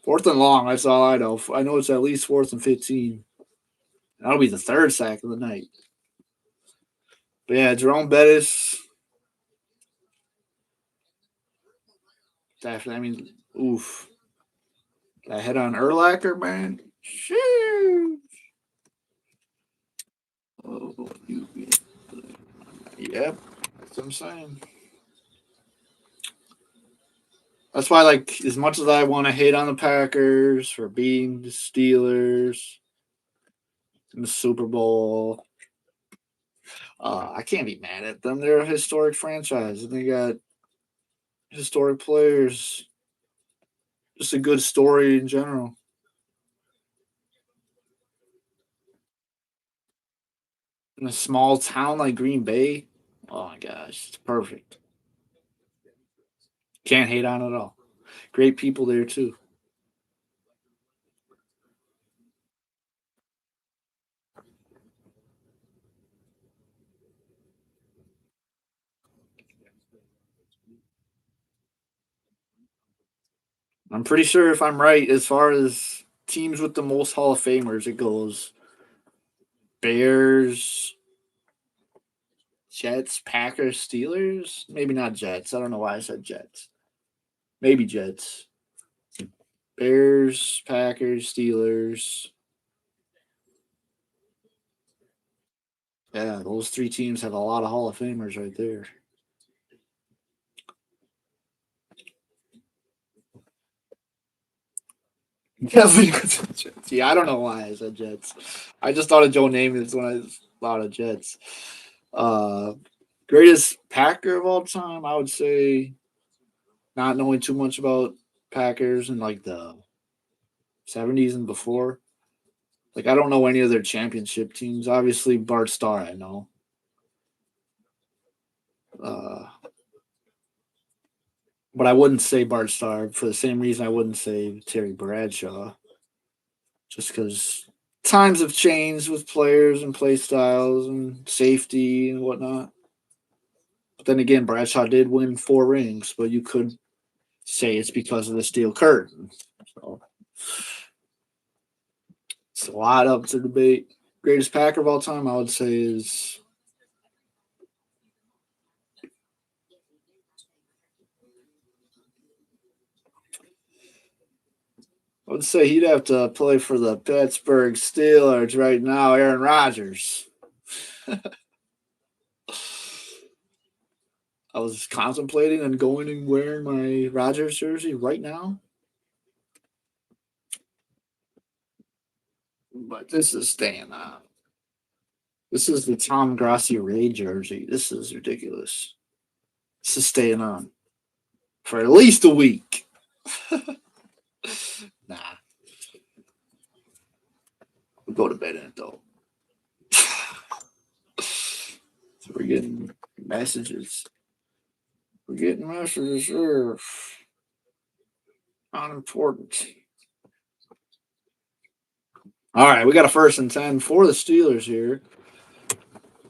[SPEAKER 1] long. That's all I know. I know it's at least 4th and 15. That'll be the third sack of the night. But yeah, Jerome Bettis. Definitely. I mean, oof. That head on Urlacher, man. Shoot. Oh, yep. That's what I'm saying. That's why, like, as much as I want to hate on the Packers for beating the Steelers in the Super Bowl, I can't be mad at them. They're a historic franchise, and they got historic players. Just a good story in general. In a small town like Green Bay, oh my gosh, it's perfect. Can't hate on it at all. Great people there too. I'm pretty sure if I'm right, as far as teams with the most Hall of Famers, it goes Bears, Jets, Packers, Steelers. Maybe not Jets. I don't know why I said Jets. Maybe Jets. Bears, Packers, Steelers. Yeah, those three teams have a lot of Hall of Famers right there. Jets. Yeah, I don't know why I said Jets. I just thought of Joe Namath when I thought of Jets. Uh, Greatest Packer of all time, I would say, not knowing too much about Packers in like the 70s and before. Like, I don't know any of their championship teams. Obviously, Bart Starr, I know. Uh, but I wouldn't say Bart Starr for the same reason I wouldn't say Terry Bradshaw, just because times have changed with players and play styles and safety and whatnot. But then again, Bradshaw did win 4 rings, but you could say it's because of the steel curtain. So it's a lot up to debate. Greatest Packer of all time, I would say, is I would say he'd have to play for the Pittsburgh Steelers right now, Aaron Rodgers. I was contemplating on going and wearing my Rodgers jersey right now, but this is staying on. This is the Tom Grossi Raided jersey. This is ridiculous. This is staying on for at least a week. Nah, we'll go to bed in it though. So we're getting messages. We're getting messages here. Unimportant. All right, we got a 1st and 10 for the Steelers here.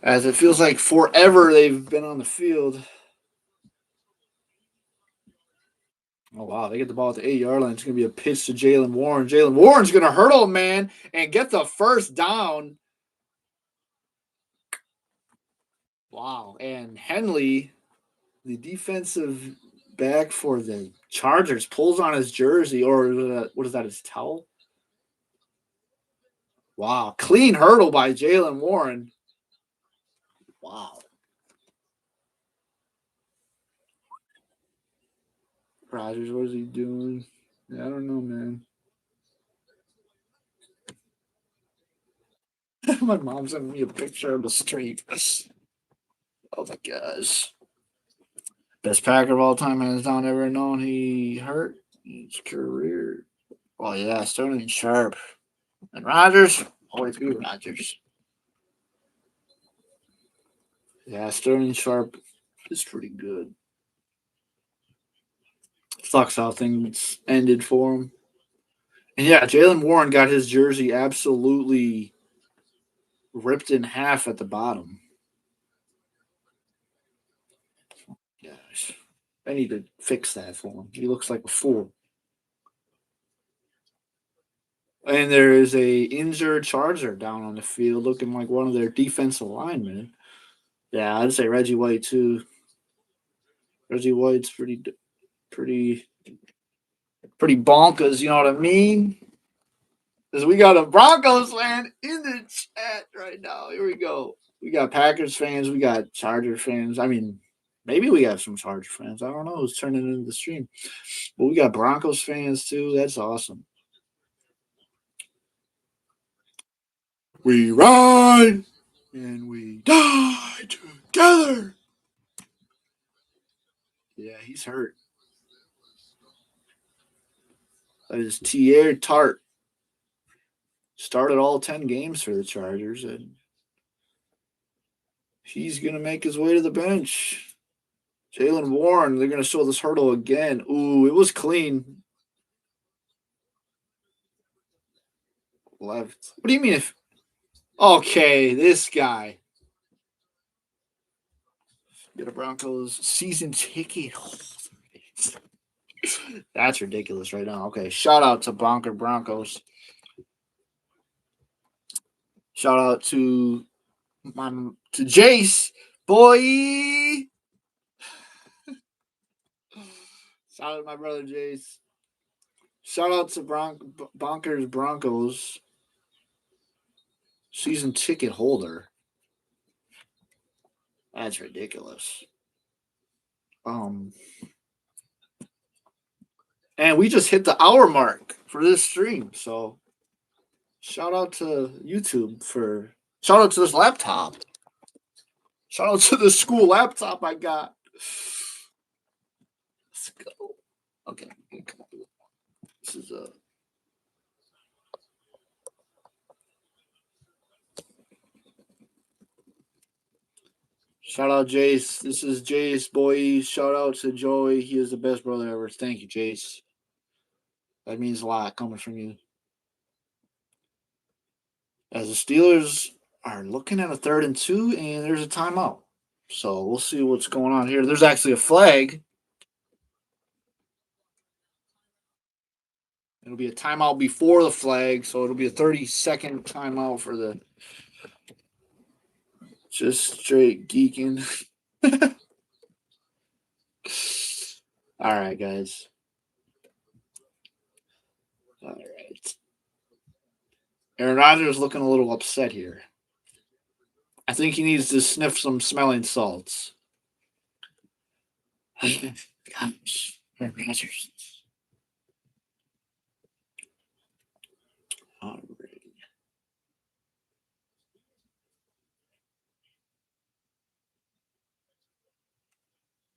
[SPEAKER 1] As it feels like forever they've been on the field. Oh, wow. They get the ball at the 8-yard line. It's going to be a pitch to Jaylen Warren. Jaylen Warren's going to hurdle a man and get the first down. Wow. And Henley, the defensive back for the Chargers, pulls on his jersey, or what is that, his towel? Wow. Clean hurdle by Jaylen Warren. Wow. Rodgers, what is he doing? Yeah, I don't know, man. My mom sent me a picture of the street. Oh my gosh. Best Packer of all time, hands down, ever known. He hurt his career. Well, yeah, Sterling Sharp. And Rodgers, always be Rodgers. Yeah, Sterling Sharp is pretty good. Sucks how things ended for him. And yeah, Jaylen Warren got his jersey absolutely ripped in half at the bottom. Gosh. I need to fix that for him. He looks like a fool. And there is a injured Charger down on the field, looking like one of their defensive linemen. Yeah, I'd say Reggie White too. Reggie White's pretty bonkers. You know what I mean? Because we got a Broncos fan in the chat right now. Here we go. We got Packers fans. We got Charger fans. I mean, maybe we have some Charger fans. I don't know who's turning into the stream. But we got Broncos fans too. That's awesome. We ride and we die together. Yeah, he's hurt. That is Tier Tart. Started all 10 games for the Chargers, and he's going to make his way to the bench. Jalen Warren, they're going to show this hurdle again. Ooh, it was clean. Left. What do you mean if... Okay, this guy. Get a Broncos season ticket. That's ridiculous right now. Okay, shout out to Bonker Broncos. Shout out to Jace, boy. Shout out to my brother Jace. Shout out to Bonkers Broncos season ticket holder. That's ridiculous. And we just hit the hour mark for this stream. So shout out to YouTube shout out to this laptop. Shout out to the school laptop I got. Let's go. Okay, come on. This is shout out Jace. This is Jace, boy. Shout out to Joey. He is the best brother ever. Thank you, Jace. That means a lot coming from you. As the Steelers are looking at a 3rd and 2, and there's a timeout. So we'll see what's going on here. There's actually a flag. It'll be a timeout before the flag, so it'll be a 30-second timeout for the just straight geeking. All right, guys. All right. Aaron Rodgers looking a little upset here. I think he needs to sniff some smelling salts. Gosh, Aaron Rodgers. All right.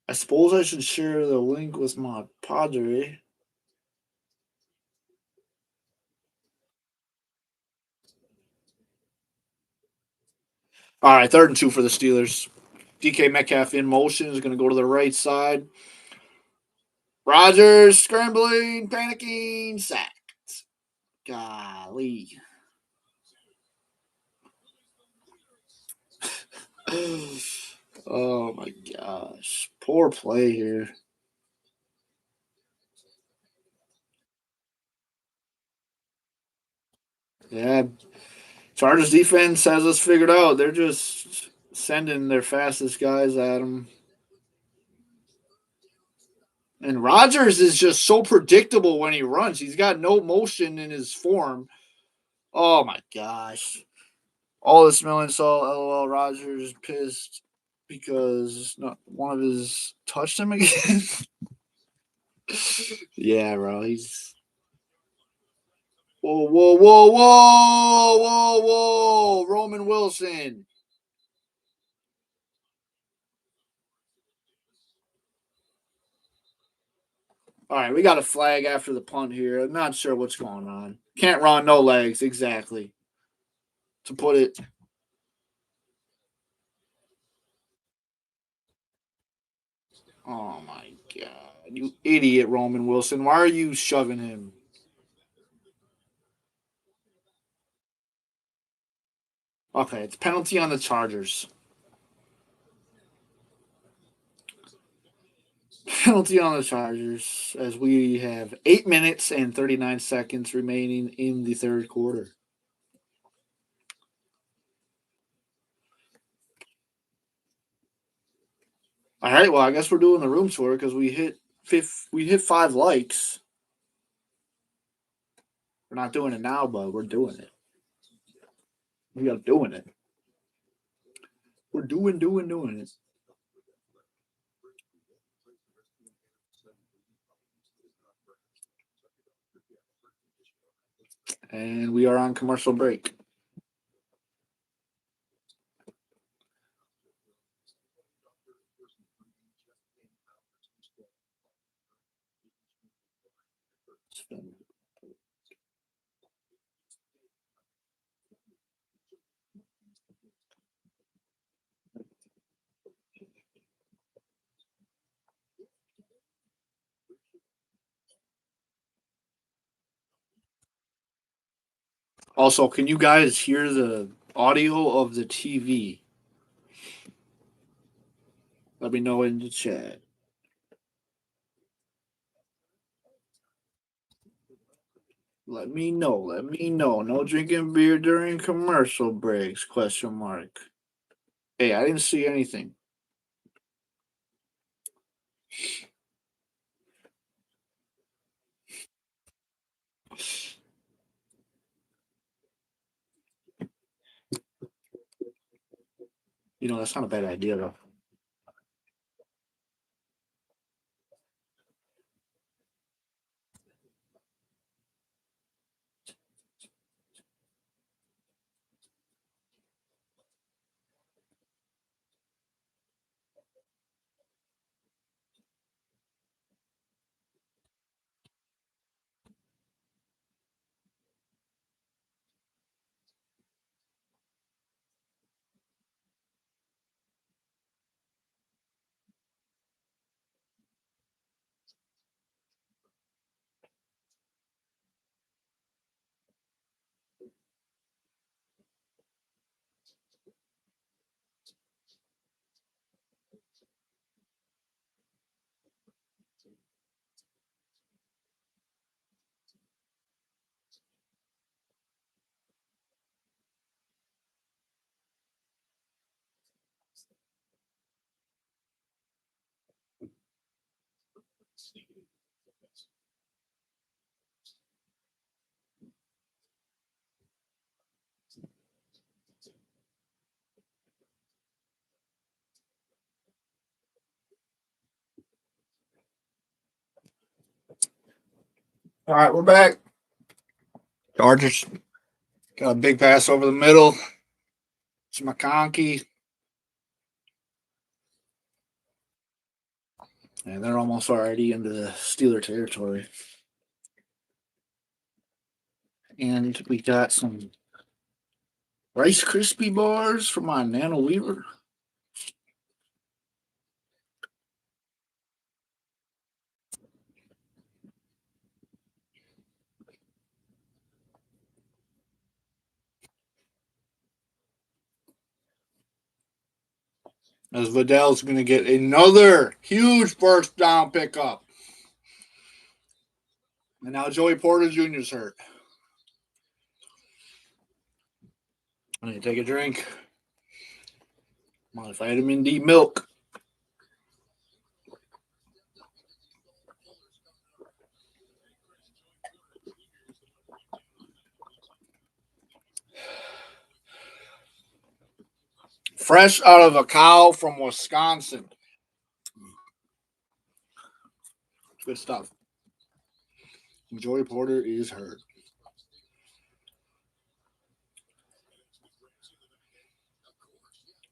[SPEAKER 1] I suppose I should share the link with my padre. All right, 3rd and 2 for the Steelers. DK Metcalf in motion is going to go to the right side. Rodgers scrambling, panicking, sacked. Golly. Oh my gosh. Poor play here. Yeah. Chargers defense has us figured out. They're just sending their fastest guys at him. And Rodgers is just so predictable when he runs. He's got no motion in his form. Oh my gosh. All the smelling salt, LOL. Rodgers pissed because not one of his touched him again. Yeah, bro. He's whoa, whoa, whoa, whoa, whoa, whoa. Roman Wilson. All right, we got a flag after the punt here. I'm not sure what's going on. Can't run, no legs, exactly. To put it. Oh my god. You idiot, Roman Wilson. Why are you shoving him? Okay, it's penalty on the Chargers. Penalty on the Chargers as we have 8 minutes and 39 seconds remaining in the third quarter. All right, well, I guess we're doing the room tour because we hit 5 likes. We're not doing it now, but we're doing it. We are doing it. We're doing it. And we are on commercial break. Also, can you guys hear the audio of the TV? Let me know in the chat. Let me know. Let me know. No drinking beer during commercial breaks? Question mark. Hey, I didn't see anything. You know, that's not a bad idea, though. All right, we're back. Chargers got a big pass over the middle. It's McConkey. And they're almost already into the Steeler territory. And we got some Rice Krispie bars from my Nano Weaver. As Vidal's going to get another huge first down pickup. And now Joey Porter Jr. is hurt. I need to take a drink. My vitamin D milk. Fresh out of a cow from Wisconsin. Good stuff. Joey Porter is hurt.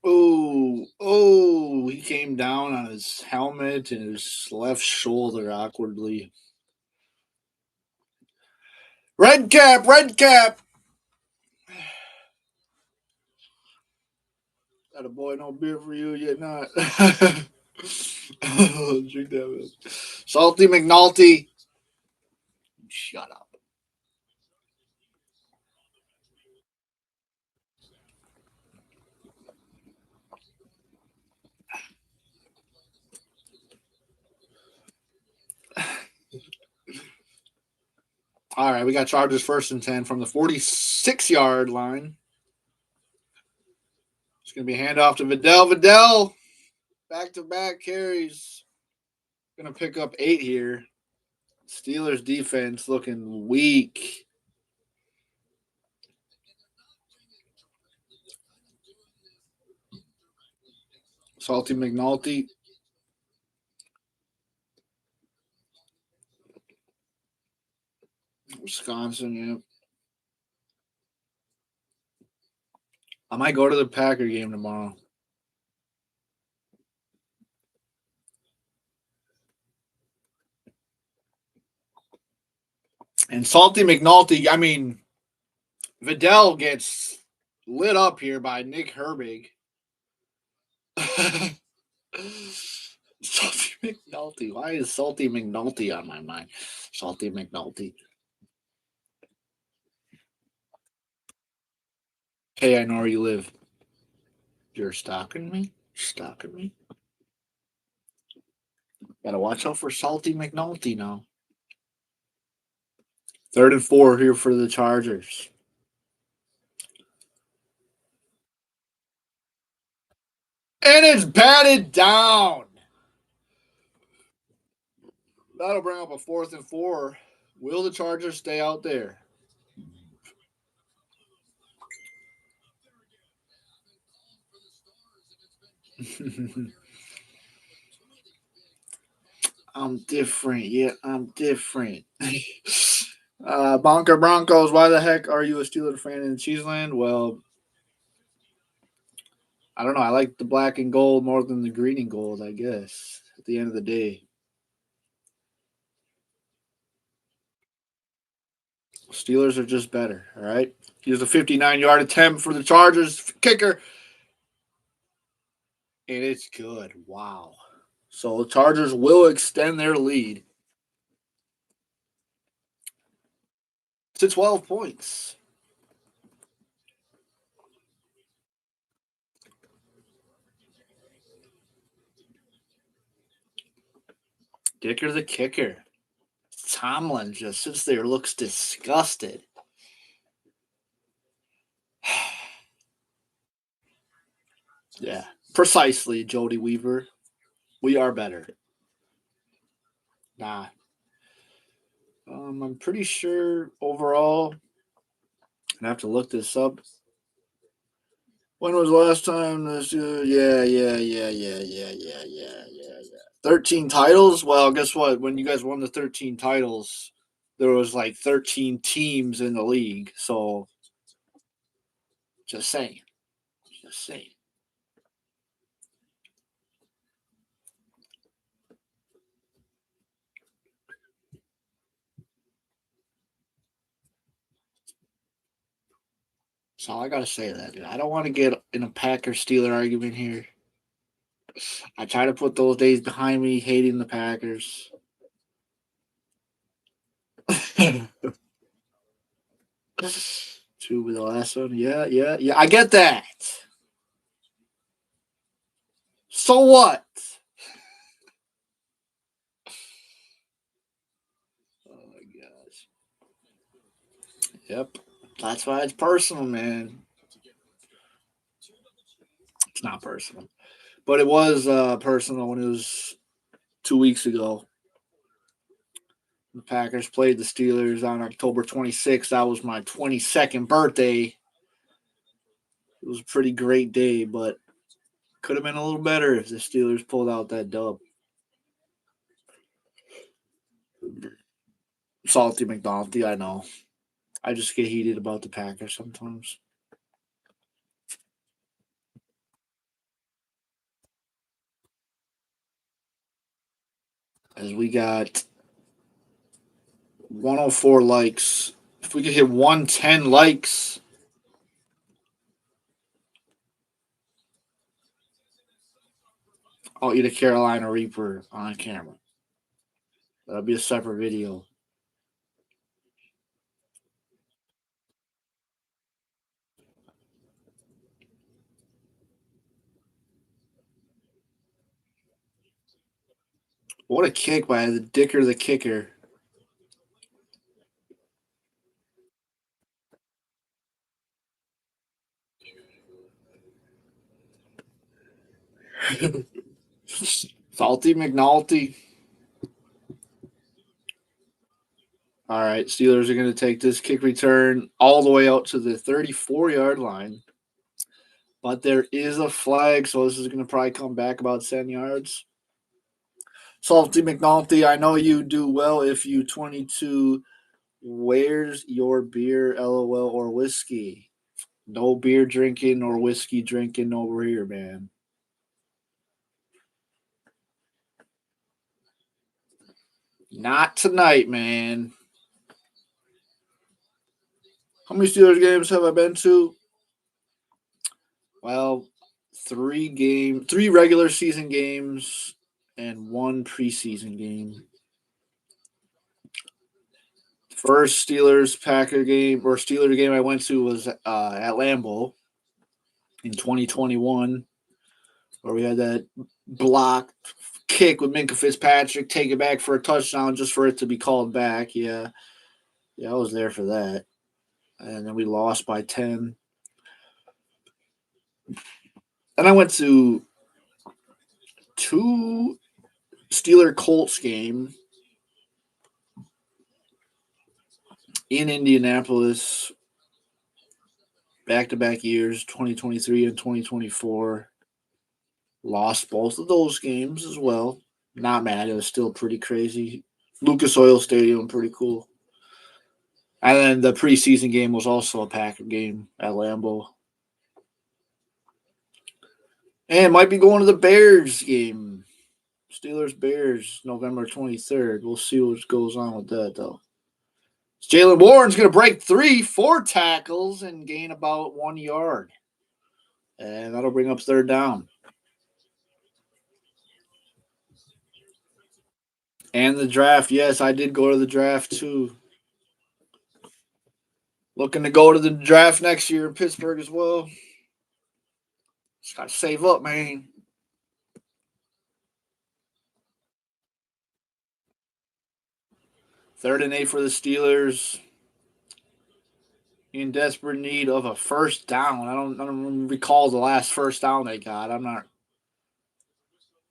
[SPEAKER 1] Oh, he came down on his helmet and his left shoulder awkwardly. Red cap. That a boy, no beer for you yet not. Drink that milk. Salty McNulty. Shut up. All right, we got Chargers 1st and 10 from the 46-yard line. It's going to be a handoff to Vidal. Vidal, back-to-back carries. Going to pick up 8 here. Steelers defense looking weak. Salty McNulty. Wisconsin, yeah. I might go to the Packer game tomorrow. And Salty McNulty, I mean, Vidal gets lit up here by Nick Herbig. Salty McNulty. Why is Salty McNulty on my mind? Salty McNulty. Hey, I know where you live. You're stalking me? Stalking me? Gotta watch out for Salty McNulty now. 3rd and 4 here for the Chargers. And it's batted down. That'll bring up a 4th and 4. Will the Chargers stay out there? I'm different. Yeah, I'm different. Bonker Broncos, why the heck are you a Steelers fan in Cheeseland? Well, I don't know. I like the black and gold more than the green and gold, I guess, at the end of the day. Steelers are just better, all right? Here's a 59-yard attempt for the Chargers kicker. And it's good. Wow. So the Chargers will extend their lead to 12 points. Dicker the kicker. Tomlin just sits there, looks disgusted. Yeah, precisely, Jody Weaver. We are better. Nah. I'm pretty sure overall, I have to look this up. When was the last time this? Yeah. 13 titles? Well, guess what? When you guys won the 13 titles, there was like 13 teams in the league. So, just saying. Just saying. So I gotta say that, dude. I don't want to get in a Packer Steeler argument here. I try to put those days behind me, hating the Packers. Two with the last one. Yeah. I get that. So what? Oh my gosh. Yep. That's why it's personal, man. It's not personal. But it was personal when it was 2 weeks ago. The Packers played the Steelers on October 26th. That was my 22nd birthday. It was a pretty great day, but could have been a little better if the Steelers pulled out that dub. Salty McNulty, I know. I just get heated about the Packers sometimes. As we got 104 likes. If we could hit 110 likes, I'll eat a Carolina Reaper on camera. That'll be a separate video. What a kick by the Dicker the kicker. Salty McNulty. All right, Steelers are going to take this kick return all the way out to the 34-yard line. But there is a flag, so this is going to probably come back about 10 yards. Salty McNulty, I know you do well if you 22. Where's your beer, LOL, or whiskey? No beer drinking or whiskey drinking over here, man. Not tonight, man. How many Steelers games have I been to? Well, three regular season games and one preseason game. First Steelers Packer game or Steeler game I went to was at Lambeau in 2021, where we had that blocked kick with Minka Fitzpatrick, take it back for a touchdown just for it to be called back. Yeah, I was there for that. And then we lost by 10. Then I went to two Steeler Colts game in Indianapolis, back-to-back years, 2023 and 2024. Lost both of those games as well. Not mad. It was still pretty crazy. Lucas Oil Stadium, pretty cool. And then the preseason game was also a Packer game at Lambeau. And might be going to the Bears game. Steelers Bears, November 23rd. We'll see what goes on with that, though. Jalen Warren's going to break 4 tackles and gain about 1 yard. And that'll bring up third down. And the draft. Yes, I did go to the draft, too. Looking to go to the draft next year in Pittsburgh as well. Just got to save up, man. Third and 8 for the Steelers. In desperate need of a first down. I don't recall the last first down they got. I'm not.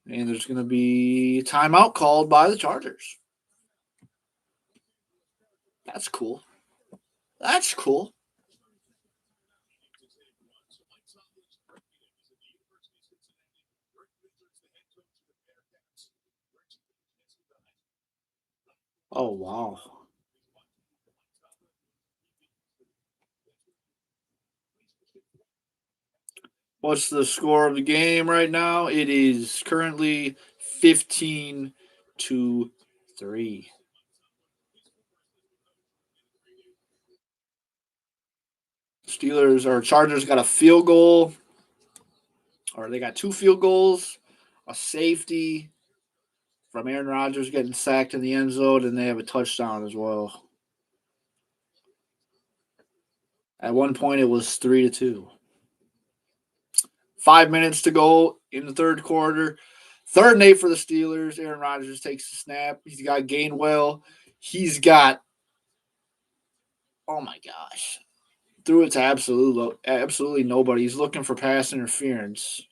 [SPEAKER 1] And there's going to be timeout called by the Chargers. That's cool. That's cool. Oh, wow. What's the score of the game right now? It is currently 15-3. Steelers or Chargers got a field goal, or they got 2 field goals, a safety from Aaron Rodgers getting sacked in the end zone, and they have a touchdown as well. At one point, it was 3-2. 5 minutes to go in the third quarter. Third and 8 for the Steelers. Aaron Rodgers takes the snap. He's got Gainwell. He's got, oh my gosh, threw it to absolutely nobody. He's looking for pass interference.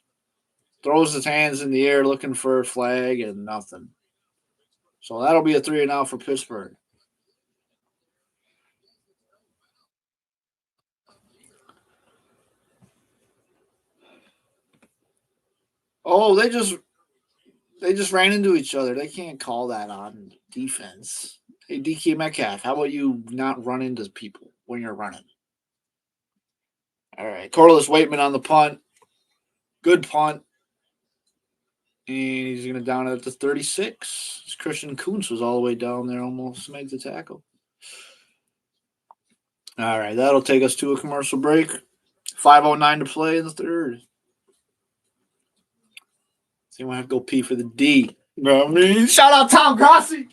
[SPEAKER 1] Throws his hands in the air looking for a flag and nothing. So that'll be a 3-0 for Pittsburgh. Oh, they just ran into each other. They can't call that on defense. Hey, DK Metcalf, how about you not run into people when you're running? All right. Corliss Waitman on the punt. Good punt. And he's going to down it to 36. Christian Kuntz was all the way down there, almost made the tackle. All right. That'll take us to a commercial break. 5:09 to play in the third. So you want to have to go pee for the D. You know what I mean? Shout out Tom Grossi.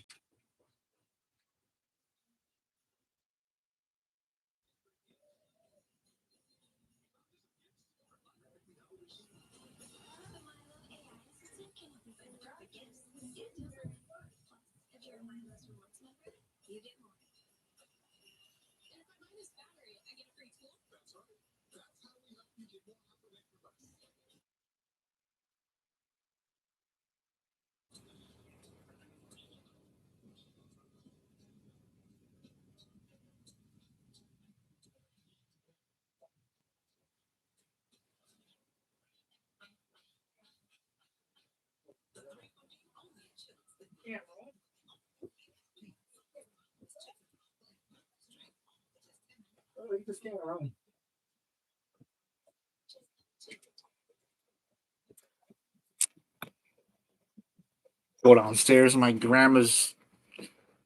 [SPEAKER 1] Go downstairs. My grandma's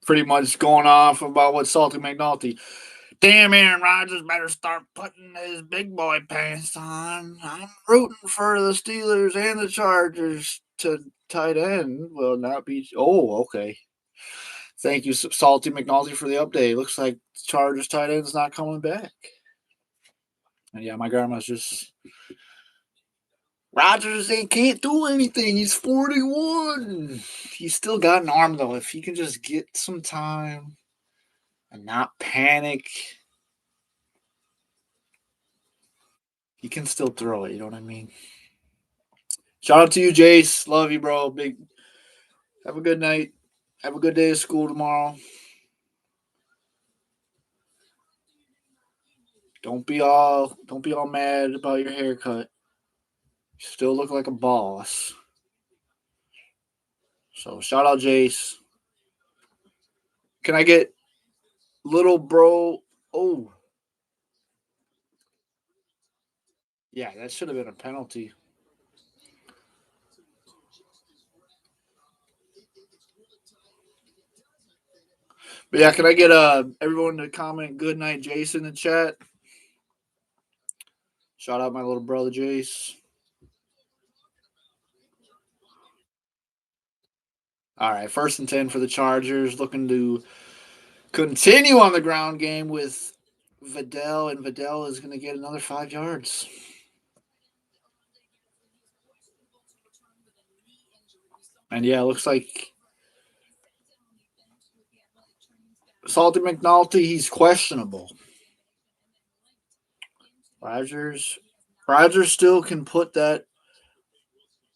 [SPEAKER 1] pretty much going off about what Salty McNulty. Damn, Aaron Rodgers better start putting his big boy pants on. I'm rooting for the Steelers and the Chargers to tight end. Will not be. Oh, okay. Thank you, Salty McNulty, for the update. Looks like Chargers tight end's not coming back. And yeah, my grandma's just. Rodgers can't do anything. He's 41. He's still got an arm, though. If he can just get some time and not panic, he can still throw it. You know what I mean? Shout out to you, Jace. Love you, bro. Big. Have a good night. Have a good day of school tomorrow. Don't be all mad about your haircut. You still look like a boss. So shout out, Jace. Can I get little bro? Oh, yeah, that should have been a penalty. But yeah, can I get everyone to comment good night, Jace, in the chat? Shout out my little brother, Jace. All right, 1st and 10 for the Chargers, looking to continue on the ground game with Vidal, and Vidal is going to get another 5 yards. And yeah, it looks like Salty McNulty, he's questionable. Rodgers still can put that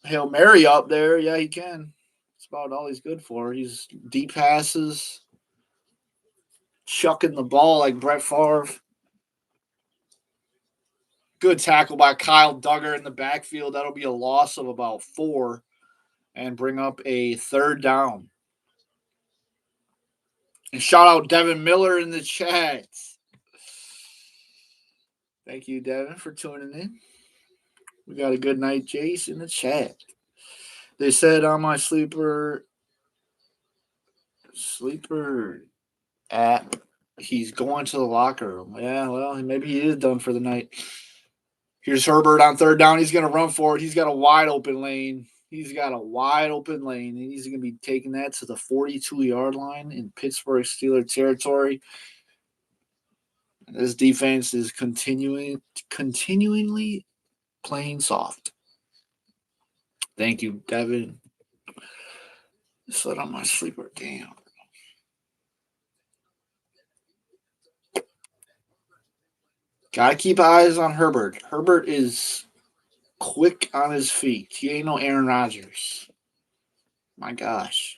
[SPEAKER 1] Hail Mary up there. Yeah, he can. That's about all he's good for. He's deep passes, chucking the ball like Brett Favre. Good tackle by Kyle Duggar in the backfield. That'll be a loss of about 4 and bring up a 3rd down. And shout out Devin Miller in the chat. Thank you, Devin, for tuning in. We got a good night, Jace, in the chat. They said on my sleeper app, he's going to the locker room. Yeah, well, maybe he is done for the night. Here's Herbert on 3rd down. He's going to run for it. He's got a wide open lane. And he's going to be taking that to the 42-yard line in Pittsburgh Steelers territory. And this defense is continually playing soft. Thank you, Devin. Slid on my sleeper. Damn. Gotta keep eyes on Herbert. Herbert is quick on his feet. He ain't no Aaron Rodgers. My gosh.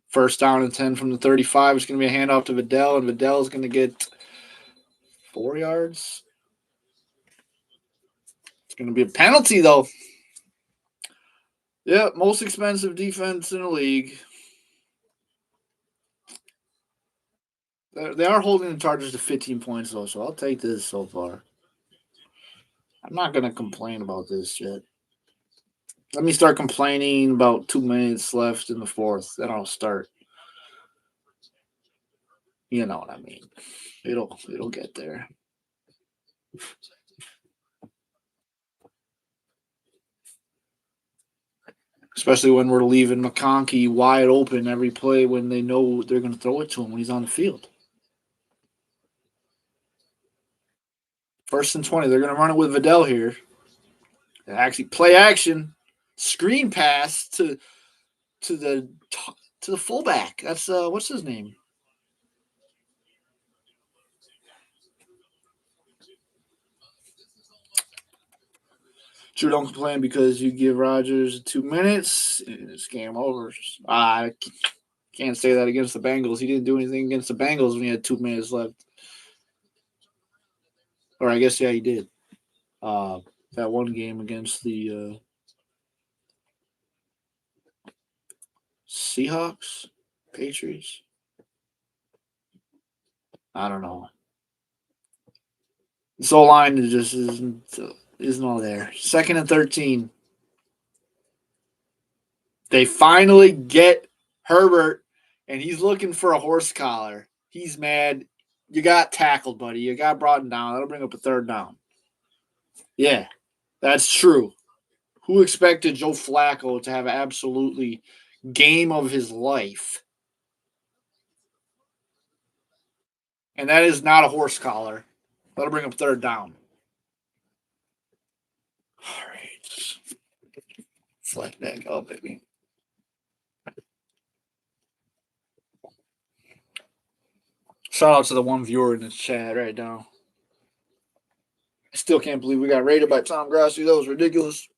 [SPEAKER 1] First down and 10 from the 35. It's going to be a handoff to Vidal, and Vidal is going to get 4 yards. It's going to be a penalty, though. Yeah, most expensive defense in the league. They are holding the Chargers to 15 points, though, so I'll take this so far. I'm not going to complain about this yet. Let me start complaining about 2 minutes left in the 4th. Then I'll start. You know what I mean. It'll get there. Especially when we're leaving McConkey wide open every play when they know they're going to throw it to him when he's on the field. 1st and 20. They're going to run it with Vidal here. Actually, play action, screen pass to the fullback. That's what's his name? Sure, don't complain because you give Rodgers 2 minutes. It's game over. I can't say that against the Bengals. He didn't do anything against the Bengals when he had 2 minutes left. Or I guess, yeah, he did. That one game against the Seahawks. Patriots. I don't know. This whole line just isn't all there. 2nd and 13. They finally get Herbert, and he's looking for a horse collar. He's mad. You got tackled, buddy. You got brought down. That'll bring up a 3rd down. Yeah, that's true. Who expected Joe Flacco to have absolutely game of his life? And that is not a horse collar. That'll bring up 3rd down. All right. Flat back up, baby. Shout out to the one viewer in the chat right now. I still can't believe we got raided by Tom Grossi. That was ridiculous.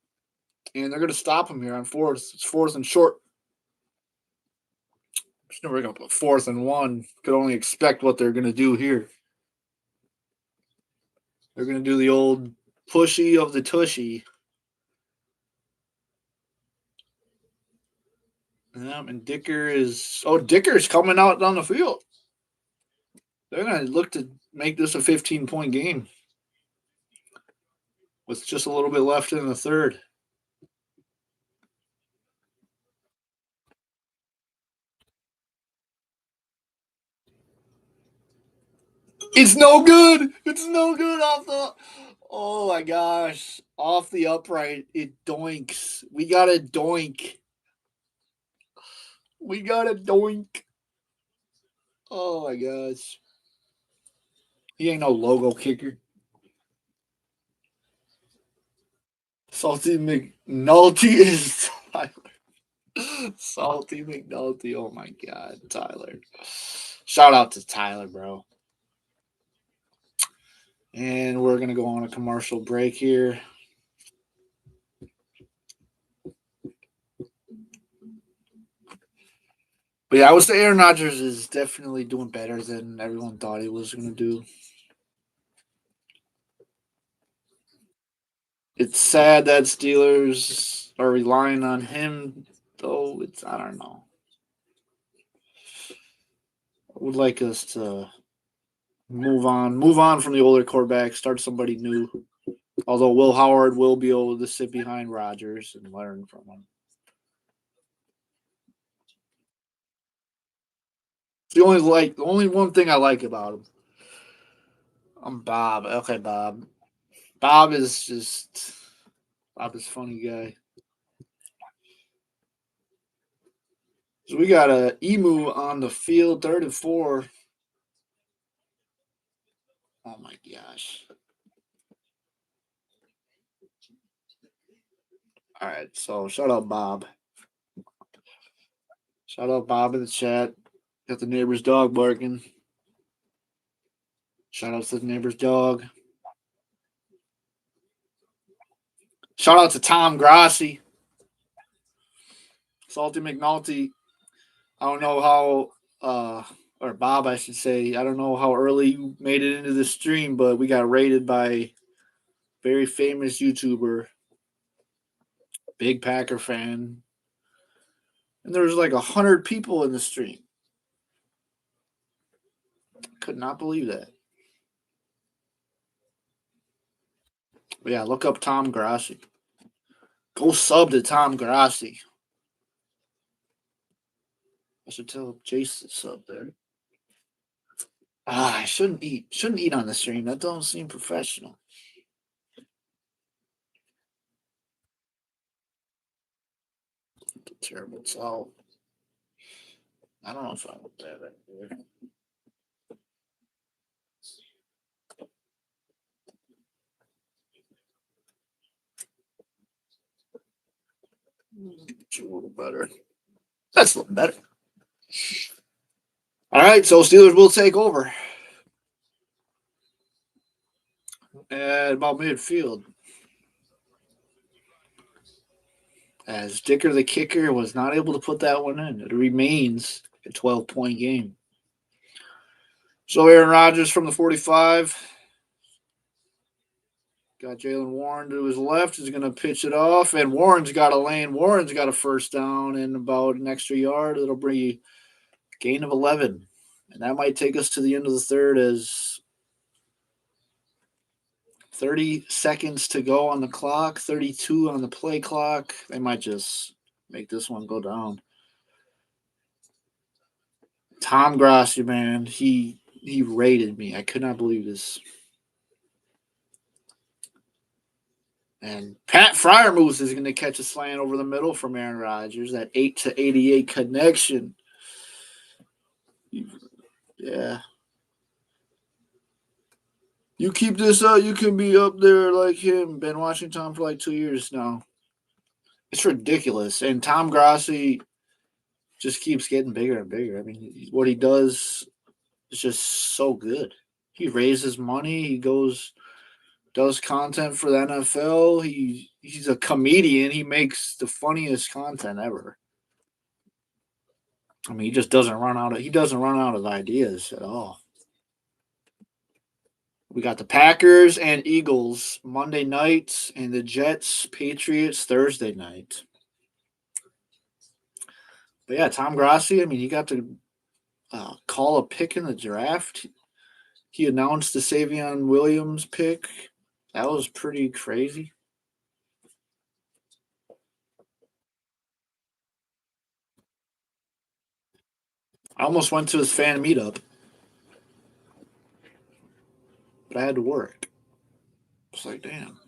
[SPEAKER 1] And they're going to stop him here on 4th. It's 4th and short. There's never going to put 4th and 1. Could only expect what they're going to do here. They're going to do the old pushy of the tushy. And Dicker's coming out on the field. They're going to look to make this a 15-point game with just a little bit left in the 3rd. It's no good. It's no good off the. Oh my gosh. Off the upright. It doinks. We got a doink. We got a doink. Oh my gosh. He ain't no logo kicker. Salty McNulty is Tyler. Salty McNulty. Oh my God, Tyler. Shout out to Tyler, bro. And we're going to go on a commercial break here. But yeah, I would say Aaron Rodgers is definitely doing better than everyone thought he was going to do. It's sad that Steelers are relying on him, though. I don't know. I would like us to move on from the older quarterback, start somebody new. Although Will Howard will be able to sit behind Rodgers and learn from him. The only one thing I like about him. I'm Bob. Okay, Bob. Bob is a funny guy. So we got a Emu on the field, 3rd and 4. Oh my gosh. All right, so shout out Bob. Shout out Bob in the chat. Got the neighbor's dog barking. Shout out to the neighbor's dog. Shout out to Tom Grossi. Salty McNulty. I don't know how, or Bob, I should say. I don't know how early you made it into the stream, but we got raided by a very famous YouTuber, big Packer fan. And there was like 100 people in the stream. Could not believe that. But yeah, look up Tom Grossi. Go sub to Tom Grossi. I should tell Jason to sub there. I shouldn't eat on the stream. That don't seem professional. Terrible salt. I don't know if I want that right there. It's a little better. That's a little better. All right, so Steelers will take over at about midfield. As Dicker the kicker was not able to put that one in. It remains a 12-point game. So Aaron Rodgers from the 45. Got Jalen Warren to his left. He's going to pitch it off. And Warren's got a lane. Warren's got a 1st down and about an extra yard. It'll bring you Gain of 11. And that might take us to the end of the third as 30 seconds to go on the clock, 32 on the play clock. They might just make this one go down. Tom Grossi, man, he raided me. I could not believe this. And Pat Fryermuth is going to catch a slant over the middle from Aaron Rodgers. That 8-88 connection. Yeah. You keep this up, you can be up there like him. Been watching Tom for like 2 years now. It's ridiculous. And Tom Grossi just keeps getting bigger and bigger. I mean, what he does is just so good. He raises money. He does content for the NFL. He's a comedian. He makes the funniest content ever. I mean, he just doesn't run out of ideas at all. We got the Packers and Eagles Monday night, and the Jets Patriots Thursday night. But yeah, Tom Grossi. I mean, he got to call a pick in the draft. He announced the Savion Williams pick. That was pretty crazy. I almost went to his fan meetup, but I had to work. It's like, damn.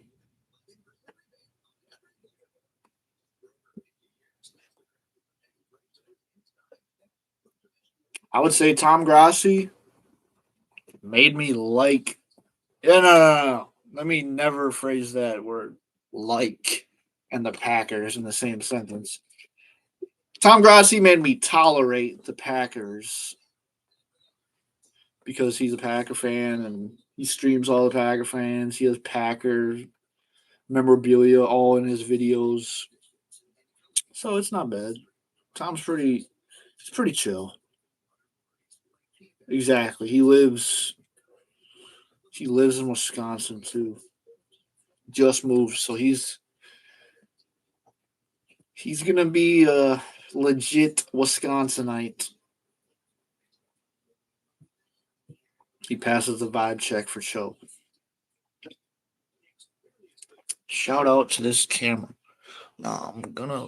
[SPEAKER 1] I would say Tom Grossi made me like. Yeah, no. Let me never phrase that word like and the Packers in the same sentence. Tom Grossi made me tolerate the Packers because he's a Packer fan and he streams all the Packer fans. He has Packer memorabilia all in his videos. So it's not bad. Tom's pretty chill. Exactly. He lives in Wisconsin too. Just moved, so he's gonna be a legit Wisconsinite. He passes the vibe check for show. Shout out to this camera. Nah, I'm gonna.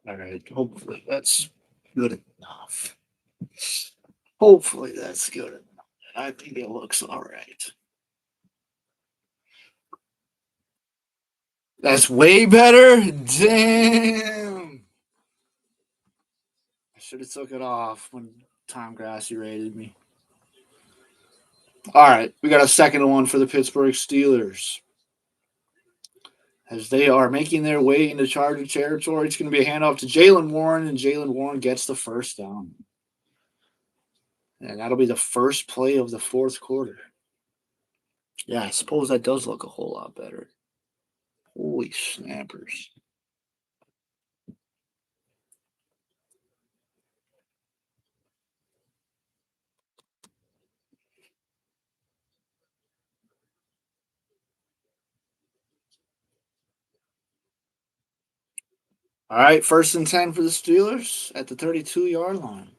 [SPEAKER 1] All right. Hopefully that's good enough. Hopefully that's good enough. I think it looks all right. That's way better. Damn. I should have took it off when Tom Grossi rated me. All right, we got a second one for the Pittsburgh Steelers. As they are making their way into Charger territory, it's going to be a handoff to Jaylen Warren, and Jaylen Warren gets the first down. And that'll be the first play of the fourth quarter. Yeah, I suppose that does look a whole lot better. Holy snappers. All right, 1st and 10 for the Steelers at the 32-yard line.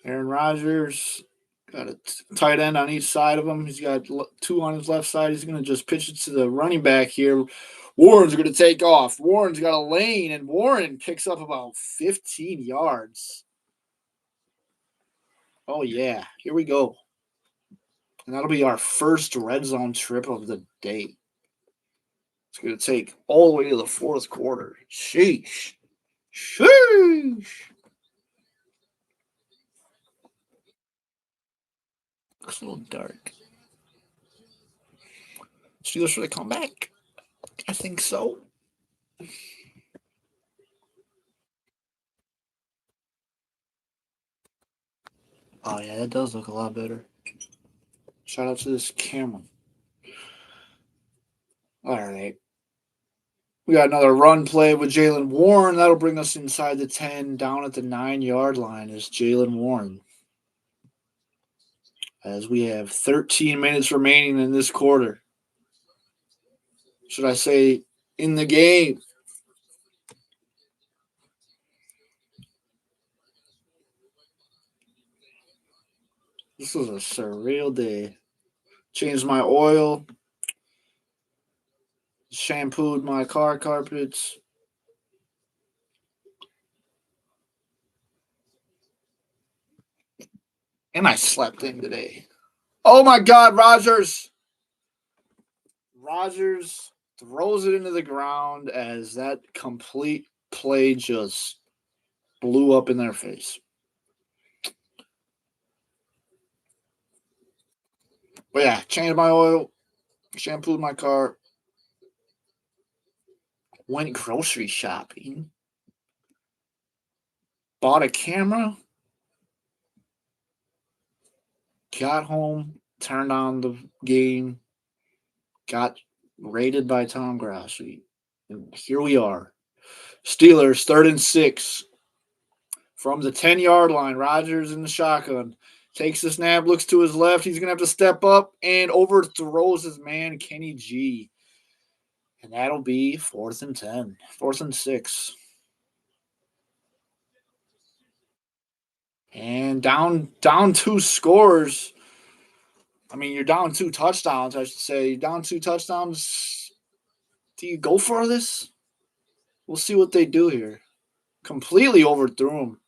[SPEAKER 1] Aaron Rodgers got a tight end on each side of him. He's got two on his left side. He's going to just pitch it to the running back here. Warren's going to take off. Warren's got a lane, and Warren picks up about 15 yards. Oh, yeah. Here we go. And that'll be our first red zone trip of the day. It's going to take all the way to the fourth quarter. Sheesh. Sheesh. Looks a little dark. Steelers for the comeback? I think so. Oh, yeah, that does look a lot better. Shout out to this camera. All right. We got another run play with Jaylen Warren. That'll bring us inside the 10, down at the 9-yard line is Jaylen Warren. As we have 13 minutes remaining in this quarter. Should I say in the game? This was a surreal day. Changed my oil. Shampooed my car carpets. And I slept in today. Oh my God, Rodgers. Rodgers throws it into the ground as that complete play just blew up in their face. But yeah, changed my oil, shampooed my car, went grocery shopping, bought a camera, got home, turned on the game, got raided by Tom Grossi. And here we are. Steelers, 3rd and 6. From the 10-yard line, Rodgers in the shotgun. Takes the snap, looks to his left. He's going to have to step up and overthrows his man, Kenny G. And that'll be 4th and 10. 4th and 6. And down 2 scores. I mean, you're down 2 touchdowns, I should say. You're down 2 touchdowns. Do you go for this? We'll see what they do here. Completely overthrew him.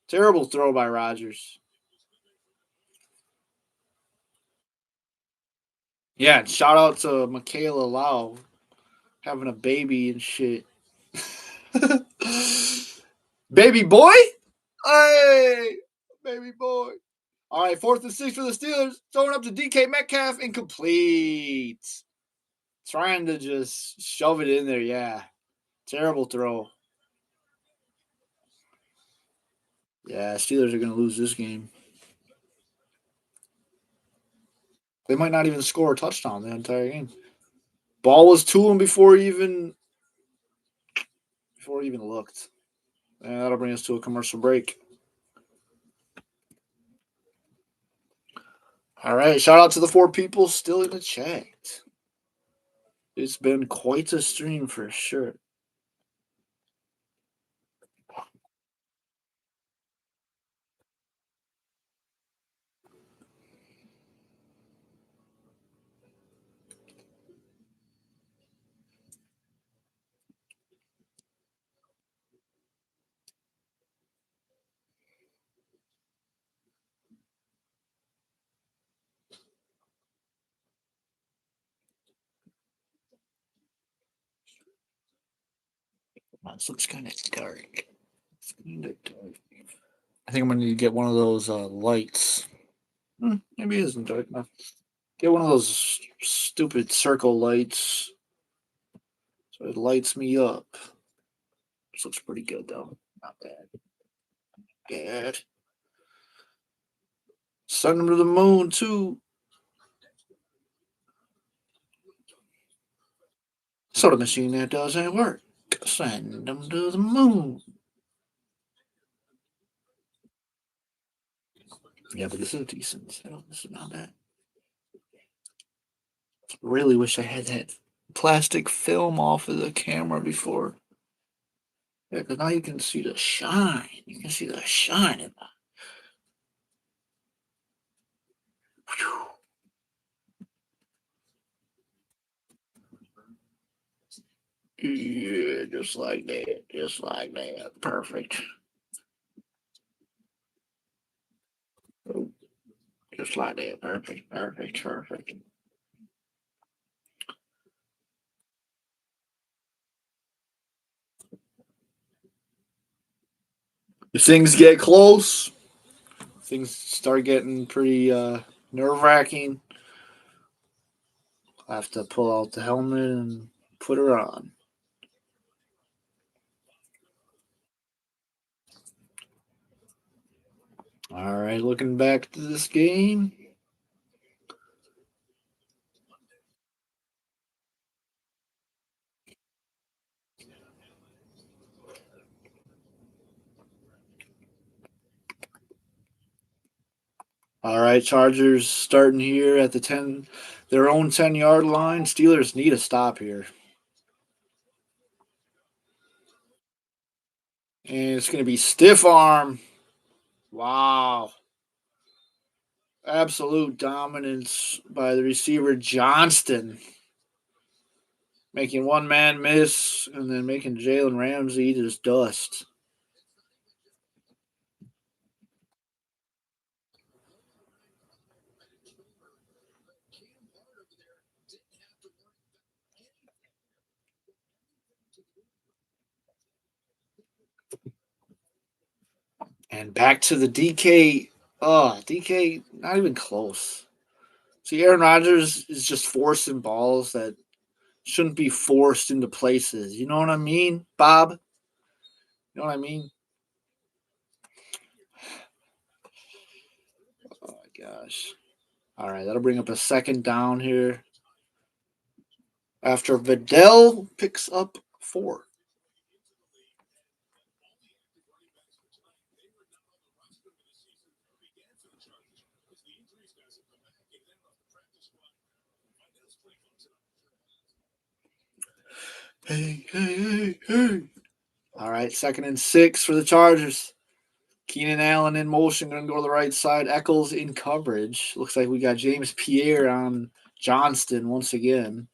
[SPEAKER 1] Terrible throw by Rodgers. Yeah, and shout out to Michaela Lau having a baby and shit. Baby boy? Hey, baby boy. All right, 4th and 6 for the Steelers. Throwing up to DK Metcalf, incomplete. Trying to just shove it in there, yeah. Terrible throw. Yeah, Steelers are going to lose this game. They might not even score a touchdown the entire game. Ball was to him before he even looked. And that'll bring us to a commercial break. All right, shout out to the 4 people still in the chat. It's been quite a stream for sure. This looks kind of dark. It's kind of dark. I think I'm going to need to get one of those lights. Maybe it isn't dark enough. Get one of those stupid circle lights so it lights me up. This looks pretty good, though. Not bad. Bad. Send them to the moon, too. Soda machine that doesn't work. Send them to the moon. Yeah, but this is decent. So this is not bad. Really wish I had that plastic film off of the camera before. Yeah, because now you can see the shine. You can see the shine in that. Yeah, just like that. Just like that. Perfect. Oh, just like that. Perfect. Perfect. Perfect. If things get close, things start getting pretty nerve-wracking. I have to pull out the helmet and put her on. All right, looking back to this game. All right, Chargers starting here at the 10, their own 10-yard line. Steelers need a stop here. And it's going to be stiff arm. Wow. Absolute dominance by the receiver Johnston. Making one man miss and then making Jalen Ramsey just dust. And back to the DK. Oh, DK, not even close. See, Aaron Rodgers is just forcing balls that shouldn't be forced into places. You know what I mean, Bob? You know what I mean? Oh my gosh. All right, that'll bring up a second down here after Vidal picks up 4. Hey, hey, hey, hey. All right, 2nd and 6 for the Chargers. Keenan Allen in motion, going to go to the right side. Eccles in coverage. Looks like we got James Pierre on Johnston once again.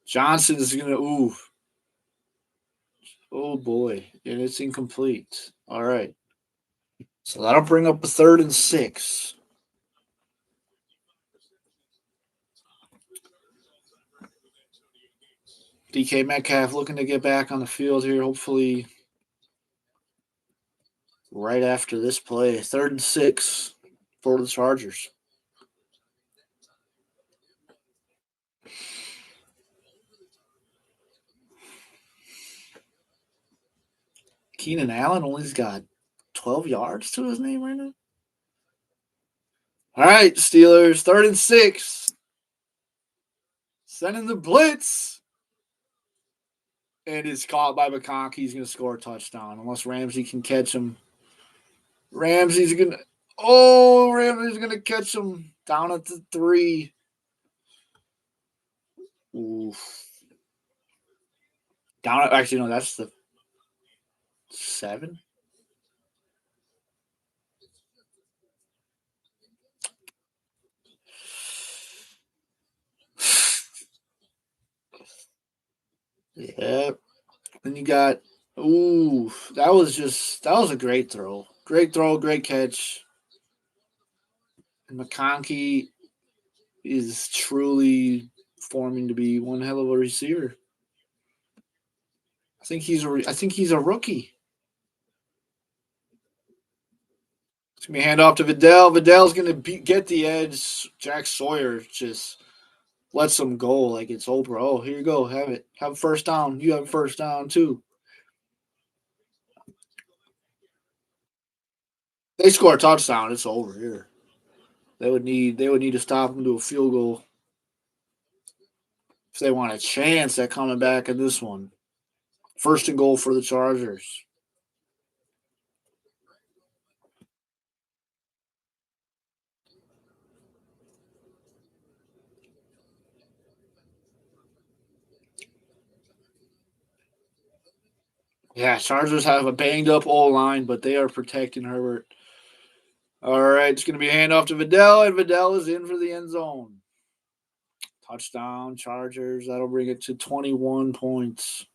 [SPEAKER 1] Johnson is going to, oh boy. And it's incomplete. All right. So that'll bring up a 3rd and 6. DK Metcalf looking to get back on the field here, hopefully right after this play. 3rd and 6 for the Chargers. Keenan Allen only's got 12 yards to his name right now. All right, Steelers, 3rd and 6. Sending the blitz. And it's caught by McConkey. He's going to score a touchdown unless Ramsey can catch him. Ramsey's going to. Oh, Ramsey's going to catch him down at the 3. Oof. Down at, actually, no, that's the 7. Yeah. Then you got. Ooh, that was a great throw. Great throw, great catch. And McConkey is truly forming to be one hell of a receiver. I think he's a rookie. It's gonna be a handoff to Vidal. Vidal's gonna get the edge. Jack Sawyer just lets him go like it's Oprah. Oh, here you go, have it. Have a first down. You have a first down too. They score a touchdown. It's over here. They would need to stop him to a field goal if they want a chance at coming back in this one. 1st and goal for the Chargers. Yeah, Chargers have a banged up O line, but they are protecting Herbert. All right, it's going to be a handoff to Vidal, and Vidal is in for the end zone. Touchdown, Chargers. That'll bring it to 21 points.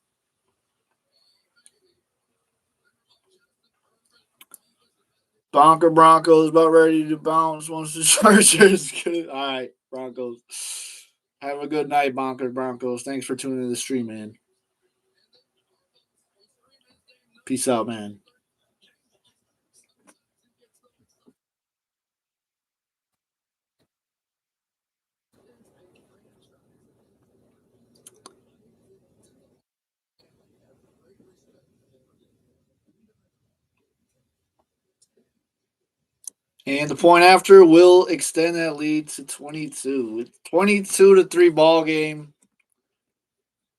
[SPEAKER 1] Bonker Broncos about ready to bounce once the Chargers get it. All right, Broncos. Have a good night, Bonker Broncos. Thanks for tuning in the stream, man. Peace out, man. And the point after will extend that lead to 22. 22-3 ball game.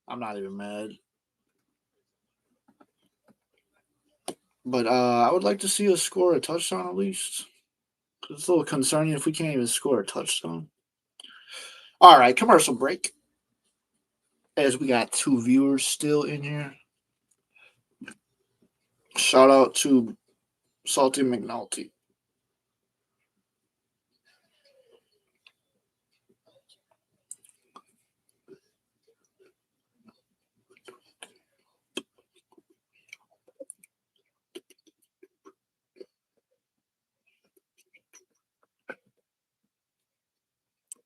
[SPEAKER 1] I'm not even mad. But I would like to see us score a touchdown at least. It's a little concerning if we can't even score a touchdown. All right, commercial break. As we got 2 viewers still in here. Shout out to Salty McNulty.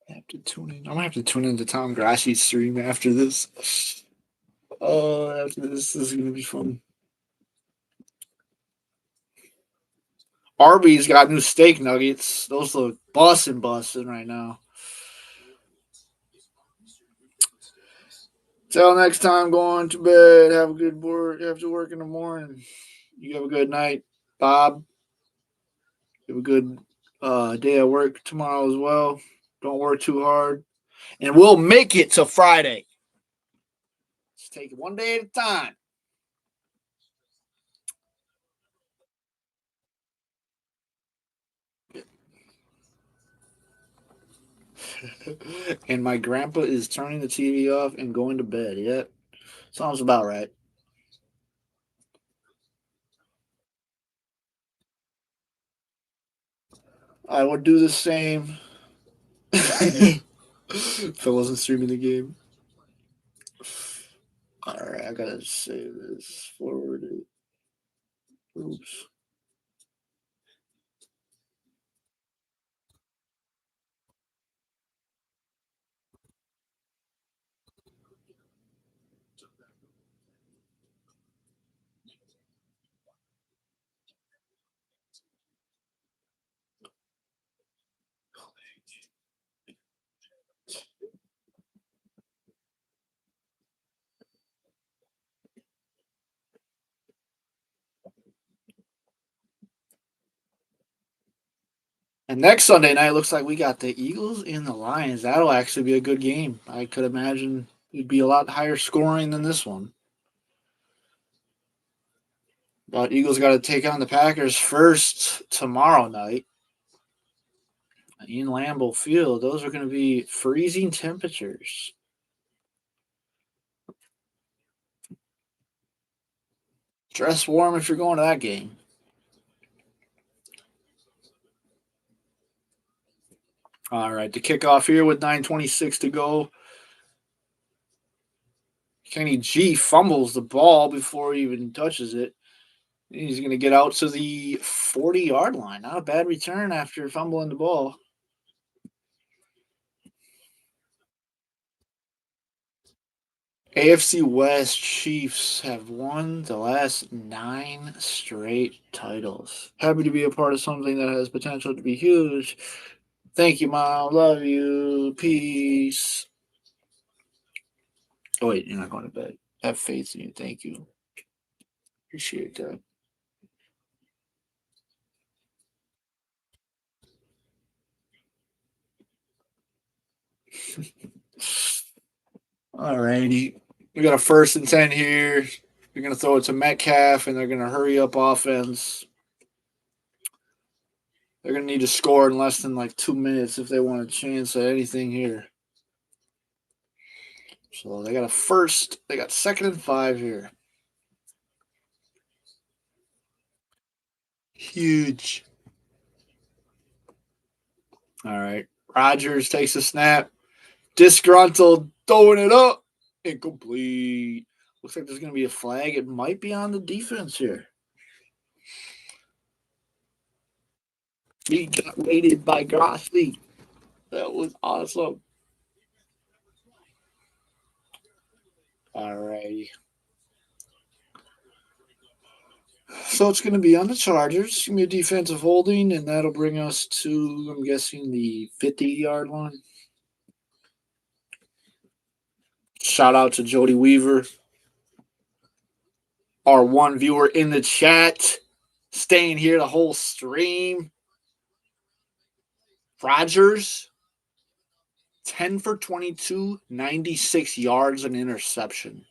[SPEAKER 1] I have to tune in. I'm gonna have to tune into Tom Grossi's stream after this. Oh, after this is gonna be fun. Arby's got new steak nuggets. Those look bussin' right now. Till next time, going to bed. Have a good work. Have to work in the morning. You have a good night, Bob. Have a good day at work tomorrow as well. Don't work too hard. And we'll make it to Friday. Let's take it one day at a time. And my grandpa is turning the TV off and going to bed. Yep. Sounds about right. I would do the same if I wasn't streaming the game. All right, I gotta save this. Forward it. Oops. And next Sunday night looks like we got the Eagles and the Lions. That'll actually be a good game. I could imagine it'd be a lot higher scoring than this one. But Eagles got to take on the Packers first tomorrow night in Lambeau Field. Those are going to be freezing temperatures. Dress warm if you're going to that game. All right, to kick off here with 9:26 to go. Kenny G fumbles the ball before he even touches it. He's going to get out to the 40-yard line. Not a bad return after fumbling the ball. AFC West Chiefs have won the last 9 straight titles. Happy to be a part of something that has potential to be huge. Thank you, Mom. Love you. Peace. Oh, wait, you're not going to bed. Have faith in you. Thank you. Appreciate that. All righty. We got a 1st and 10 here. They're going to throw it to Metcalf, and they're going to hurry up offense. They're going to need to score in less than like 2 minutes if they want a chance at anything here. So they got a 1st. They got 2nd and 5 here. Huge. All right. Rodgers takes a snap. Disgruntled, throwing it up. Incomplete. Looks like there's going to be a flag. It might be on the defense here. He got raided by Grossi. That was awesome. All righty. So it's going to be on the Chargers. It's going to be a defensive holding, and that'll bring us to, I'm guessing, the 50-yard line. Shout out to Jody Weaver, our one viewer in the chat, staying here the whole stream. Rodgers, 10 for 22, 96 yards and interception.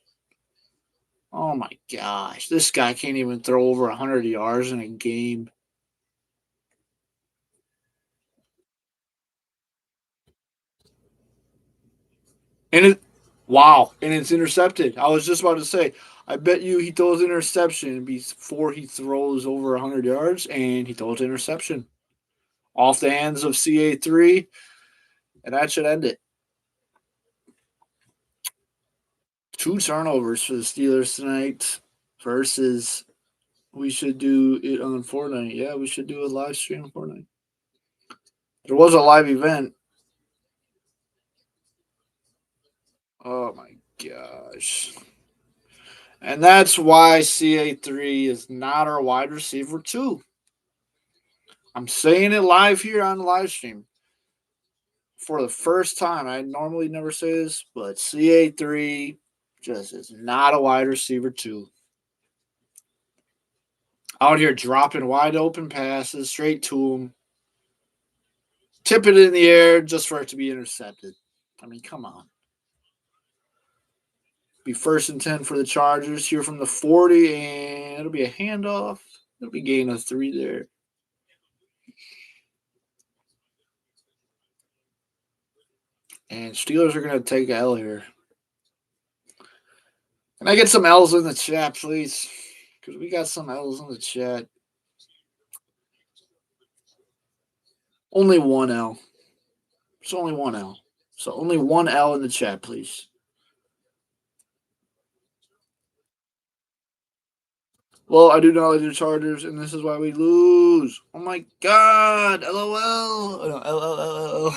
[SPEAKER 1] Oh my gosh. This guy can't even throw over 100 yards in a game. And it's intercepted. I was just about to say, I bet you he throws an interception before he throws over 100 yards, and he throws an interception off the hands of CA3, and that should end it. 2 turnovers for the Steelers tonight versus we should do it on Fortnite. Yeah, we should do a live stream on Fortnite. There was a live event. Oh my gosh. And that's why CA3 is not our wide receiver 2. I'm saying it live here on the live stream. For the first time, I normally never say this, but CA3 just is not a wide receiver 2. Out here dropping wide open passes straight to him. Tip it in the air just for it to be intercepted. I mean, come on. Be 1st and 10 for the Chargers here from the 40, and it'll be a handoff. It'll be gain of 3 there. And Steelers are going to take an L here. Can I get some L's in the chat, please? Because we got some L's in the chat. Only 1 L. It's only 1 L. So only 1 L in the chat, please. Well, I do not like the Chargers, and this is why we lose. Oh my God. LOL. Oh, no, LLLL.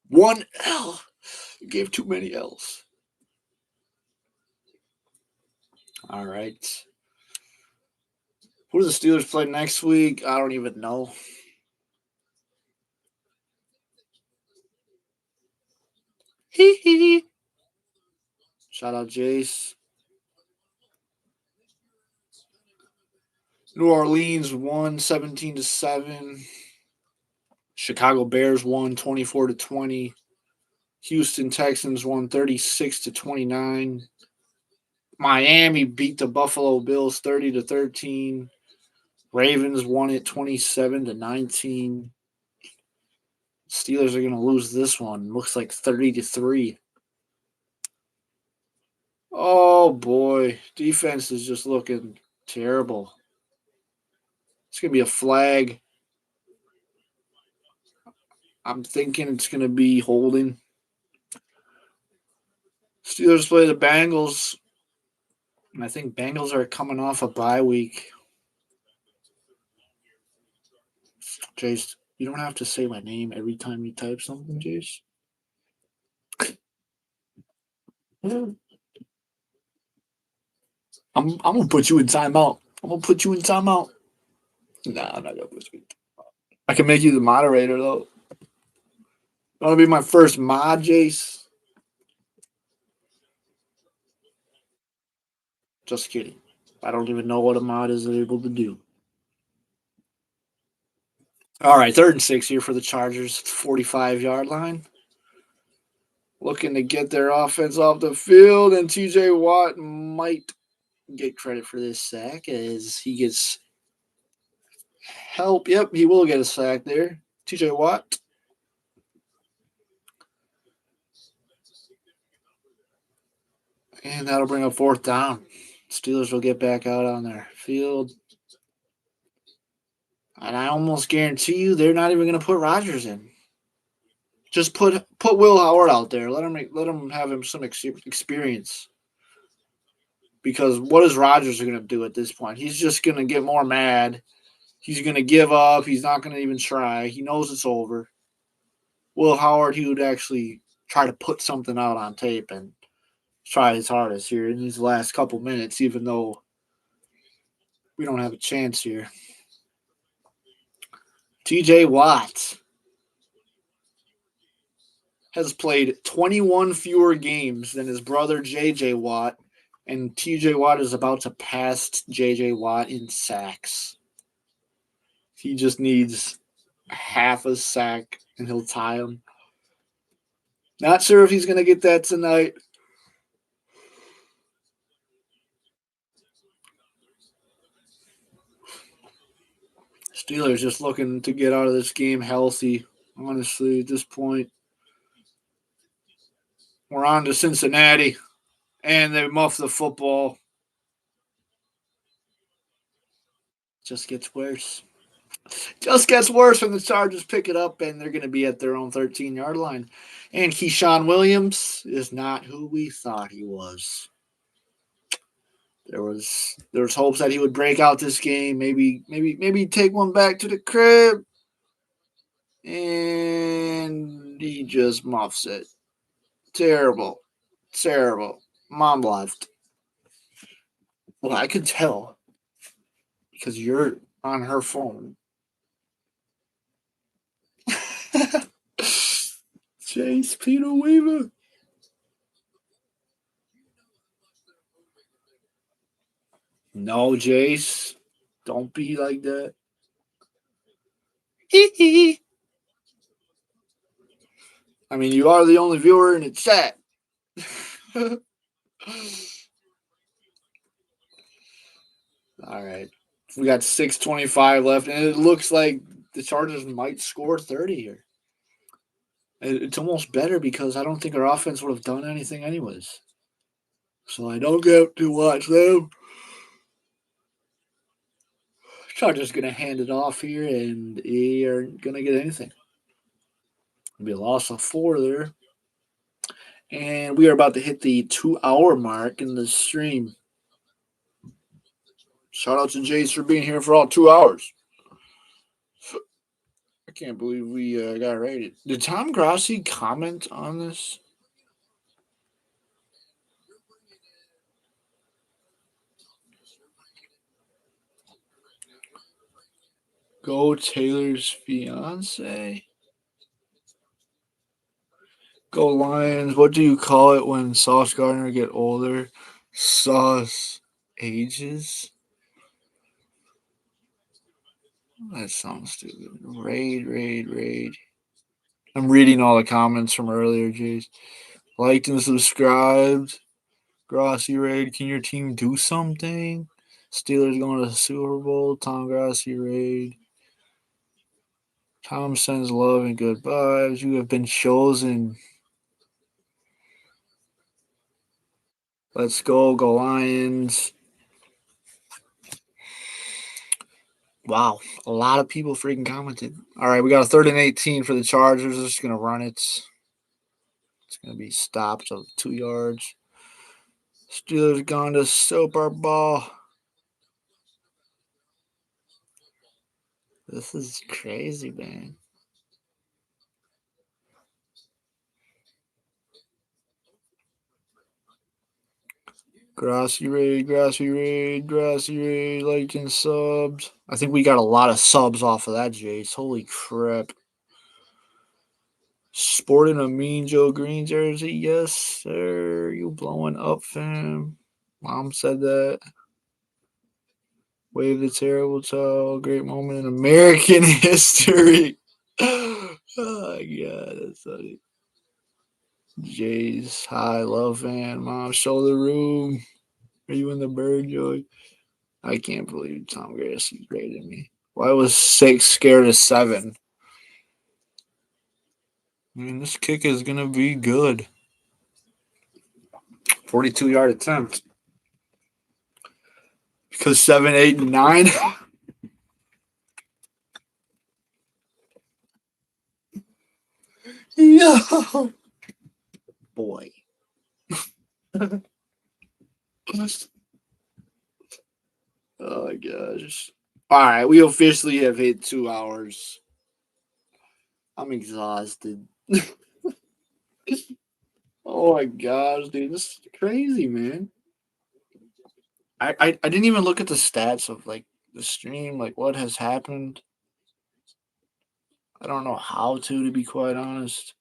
[SPEAKER 1] 1 L. You gave too many L's. All right. Who do the Steelers play next week? I don't even know. Hee hee. Shout out Jace. New Orleans won 17-7. Chicago Bears won 24-20. Houston Texans won 36-29. Miami beat the Buffalo Bills 30-13. Ravens won it 27-19. Steelers are going to lose this one. Looks like 30-3. Oh boy, defense is just looking terrible. It's going to be a flag. I'm thinking it's going to be holding. Steelers play the Bengals. And I think Bengals are coming off a bye week. Jace, you don't have to say my name every time you type something, Jace. I'm gonna put you in timeout. I'm gonna put you in timeout. Nah, I'm not gonna put you in timeout. I can make you the moderator though. You wanna be my first mod, Jace? Just kidding. I don't even know what a mod is able to do. All right, 3rd and 6 here for the Chargers, 45-yard line. Looking to get their offense off the field, and TJ Watt might get credit for this sack as he gets help. Yep, he will get a sack there. TJ Watt. And that'll bring up 4th down. Steelers will get back out on their field. And I almost guarantee you they're not even going to put Rodgers in. Just put Will Howard out there. Let him have some experience. Because what is Rodgers going to do at this point? He's just going to get more mad. He's going to give up. He's not going to even try. He knows it's over. Will Howard, he would actually try to put something out on tape and try his hardest here in these last couple minutes, even though we don't have a chance here. TJ Watt has played 21 fewer games than his brother JJ Watt, and TJ Watt is about to pass JJ Watt in sacks. He just needs half a sack, and he'll tie him. Not sure if he's going to get that tonight. Steelers just looking to get out of this game healthy, honestly, at this point. We're on to Cincinnati, and they muff the football. Just gets worse. Just gets worse when the Chargers pick it up, and they're going to be at their own 13-yard line. And Keyshawn Williams is not who we thought he was. There was hopes that he would break out this game, maybe take one back to the crib, and he just muffs it. Terrible. Mom left. Well, I could tell because you're on her phone. Chase Peter Weaver. No, Jace. Don't be like that. I mean, you are the only viewer, and it's sad. All right. We got 6:25 left, and it looks like the Chargers might score 30 here. It's almost better because I don't think our offense would have done anything anyways. So I don't get to watch them. Chargers going to hand it off here, and they aren't going to get anything. It'll be a loss of 4 there. And we are about to hit the 2-hour mark in the stream. Shout out to Jace for being here for all 2 hours. I can't believe we got rated. Did Tom Grossi comment on this? Go Taylor's fiance. Go Lions. What do you call it when Sauce Gardner get older? Sauce ages. That sounds stupid. Raid. I'm reading all the comments from earlier, Jace. Liked and subscribed. Grossi Raid. Can your team do something? Steelers going to the Super Bowl. Tom Grossi Raid. Tom sends love and good vibes. You have been chosen. Let's go Lions. Wow, a lot of people freaking commented. All right, we got a 3rd and 18 for the Chargers. They're just going to run it. It's going to be stopped of 2 yards. Steelers going to Super Bowl. This is crazy, man. Grossi Raid, like and subs. I think we got a lot of subs off of that, Jace. Holy crap. Sporting a Mean Joe Green jersey. Yes, sir. You blowing up, fam. Mom said that. Wave the terrible towel. Great moment in American history. Oh, my God. That's funny. Jays, hi, love fan. Mom, show the room. Are you in the bird, Joy? I can't believe Tom Grossi graded me. Why was 6 scared of 7? I mean, this kick is going to be good. 42-yard attempt. Because 7, 8, and 9. Yo. Boy. Oh, my gosh. All right, we officially have hit 2 hours. I'm exhausted. Oh, my gosh, dude. This is crazy, man. I didn't even look at the stats of, like, the stream, like, what has happened. I don't know how to be quite honest.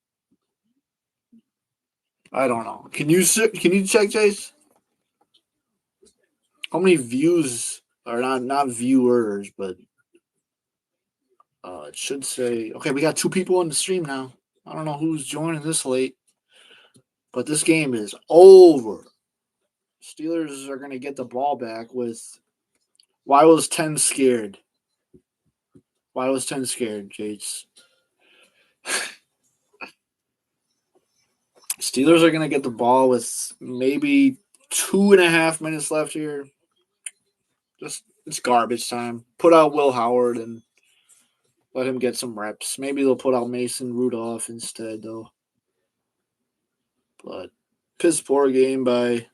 [SPEAKER 1] I don't know. Can you check, Chase? How many views are not viewers, but it should say okay. We got 2 people on the stream now. I don't know who's joining this late, but this game is over. Steelers are gonna get the ball back with. Why was 10 scared? Why was 10 scared, Jace? Steelers are going to get the ball with maybe 2.5 minutes left here. Just it's garbage time. Put out Will Howard and let him get some reps. Maybe they'll put out Mason Rudolph instead, though. But piss poor game by.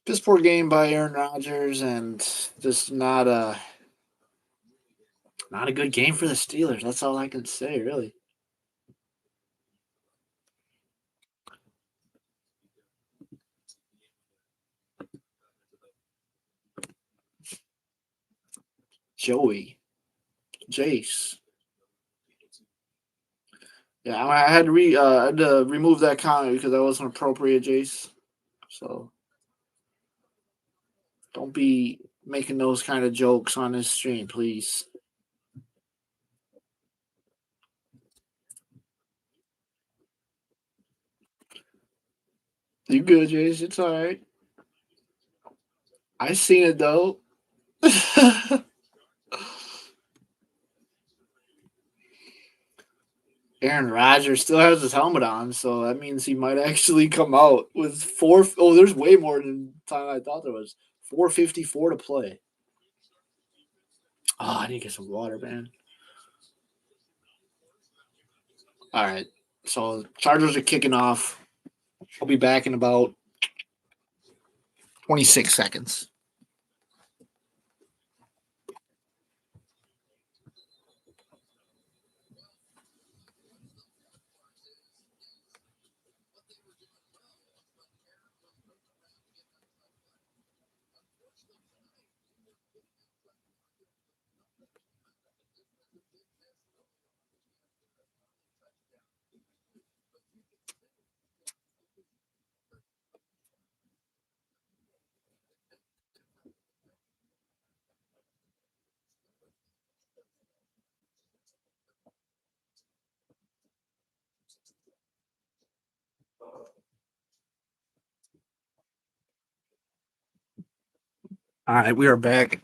[SPEAKER 1] Piss poor game by Aaron Rodgers, and just not a good game for the Steelers. That's all I can say, really. Joey, Jace. Yeah, I had to remove that comment because that wasn't appropriate, Jace. So don't be making those kind of jokes on this stream, please. You good, Jace? It's all right. I seen it though. Aaron Rodgers still has his helmet on, so that means he might actually come out with four. Oh, there's way more than time I thought there was. 4:54 to play. Oh, I need to get some water, man. All right, so Chargers are kicking off. I'll be back in about 26 seconds. All right, we are back.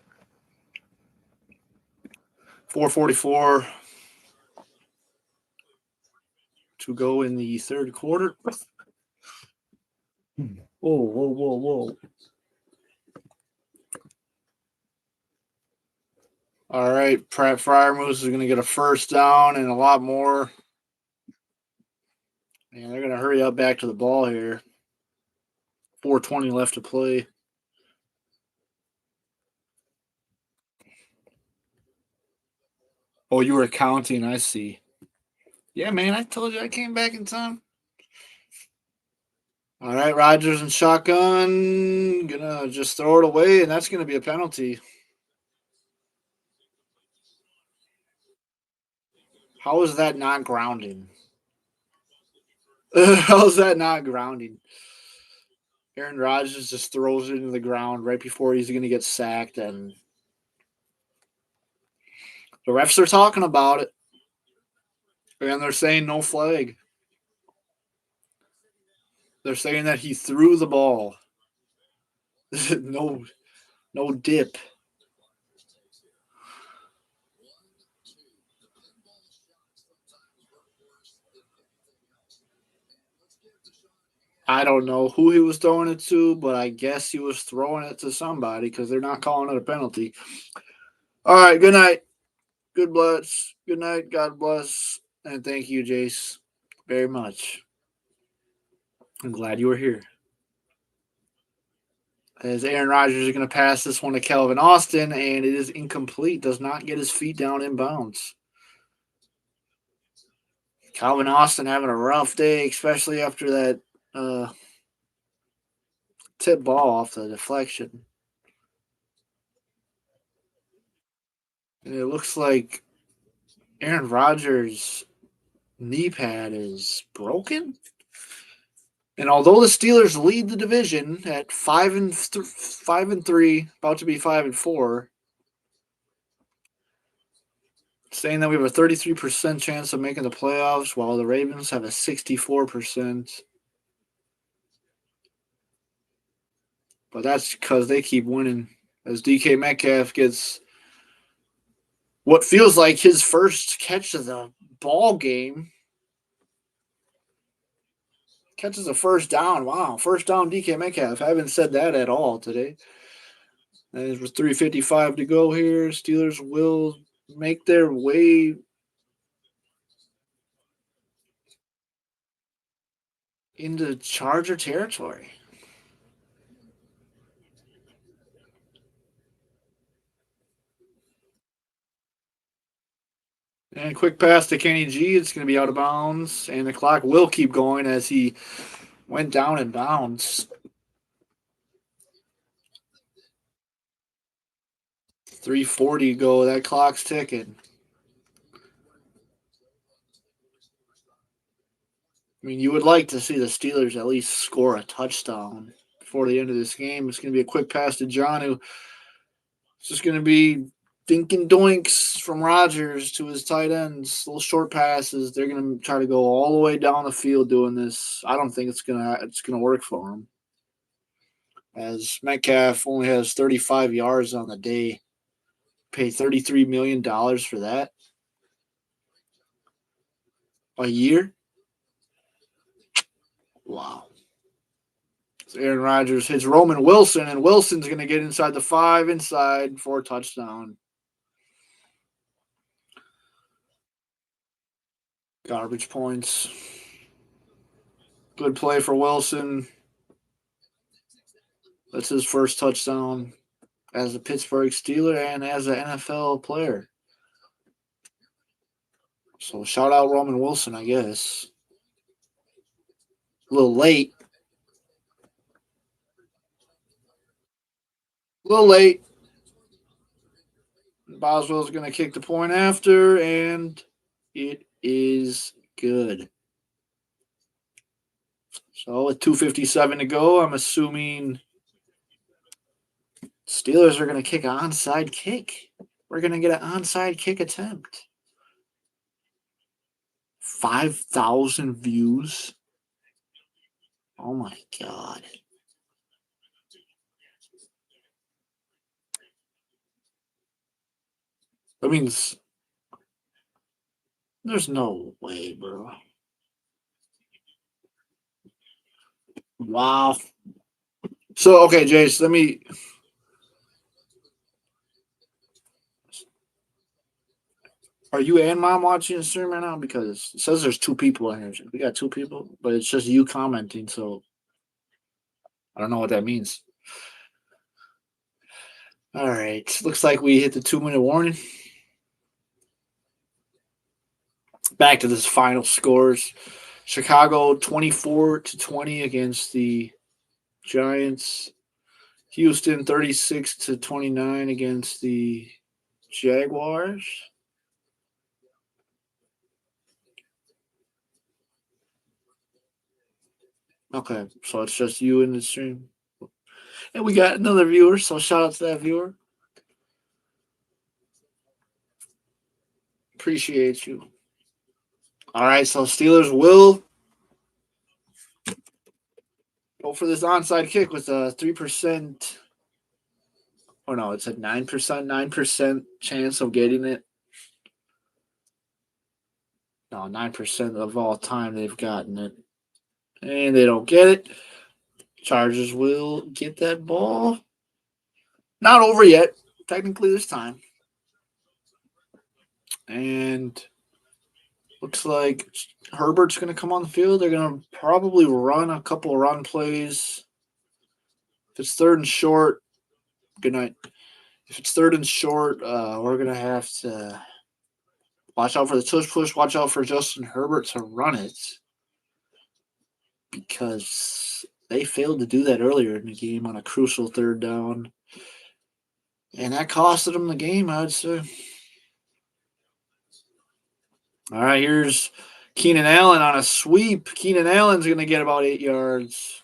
[SPEAKER 1] 4:44 to go in the third quarter. Whoa, whoa, whoa, whoa. All right, Pratt Fryermoose is going to get a first down and a lot more. And they're going to hurry up back to the ball here. 4:20 left to play. Oh, you were counting. I see. Yeah, man, I told you I came back in time. All right, Rodgers and shotgun. Gonna just throw it away, and that's going to be a penalty. How is that not grounding? How is that not grounding? Aaron Rodgers just throws it into the ground right before he's going to get sacked, and the refs are talking about it, and they're saying no flag. They're saying that he threw the ball. no, no dip. I don't know who he was throwing it to, but I guess he was throwing it to somebody because they're not calling it a penalty. All right, good night. Good bless. Good night. God bless. And thank you, Jace, very much. I'm glad you were here. As Aaron Rodgers is going to pass this one to Calvin Austin, and it is incomplete. Does not get his feet down in bounds. Calvin Austin having a rough day, especially after that tip ball off the deflection. And it looks like Aaron Rodgers' knee pad is broken. And although the Steelers lead the division at 5-3, about to be 5-4, saying that we have a 33% chance of making the playoffs, while the Ravens have a 64%. But that's because they keep winning. As DK Metcalf gets what feels like his first catch of the ball game. Catches a first down. Wow. First down, DK Metcalf. I haven't said that at all today. And with 3:55 to go here, Steelers will make their way into Charger territory. And quick pass to Kenny G. It's going to be out of bounds. And the clock will keep going as he went down in bounds. 3:40 go. That clock's ticking. I mean, you would like to see the Steelers at least score a touchdown before the end of this game. It's going to be a quick pass to John, who it's just going to be dinking doinks from Rodgers to his tight ends, little short passes. They're going to try to go all the way down the field doing this. I don't think it's gonna work for him, as Metcalf only has 35 yards on the day. Pay $33 million for that a year. Wow. So Aaron Rodgers hits Roman Wilson, and Wilson's going to get inside the 5, inside for a touchdown. Garbage points. Good play for Wilson. That's his first touchdown as a Pittsburgh Steeler and as an NFL player. So shout out Roman Wilson, I guess. A little late. A little late. Boswell's going to kick the point after, and it is good. So with 2:57 to go, I'm assuming Steelers are going to kick an onside kick. We're going to get an onside kick attempt. 5,000 views. Oh my God. That means there's no way, bro. Wow. So, okay, Jace, let me. Are you and Mom watching the stream right now? Because it says there's 2 people in here. We got 2 people, but it's just you commenting, so I don't know what that means. All right. Looks like we hit the 2-minute warning. Back to this final scores. Chicago 24-20 against the Giants. Houston 36-29 against the Jaguars. Okay, so it's just you in the stream. And we got another viewer, so shout out to that viewer. Appreciate you. All right, so Steelers will go for this onside kick with a 3%. Oh no, it's a 9% chance of getting it. No, 9% of all time they've gotten it. And they don't get it. Chargers will get that ball. Not over yet. Technically, there's time. And looks like Herbert's going to come on the field. They're going to probably run a couple of run plays. If it's 3rd and short, good night. If it's 3rd and short, we're going to have to watch out for the tush push. Watch out for Justin Herbert to run it, because they failed to do that earlier in the game on a crucial 3rd down. And that costed them the game, I would say. All right, here's Keenan Allen on a sweep. Keenan Allen's going to get about 8 yards.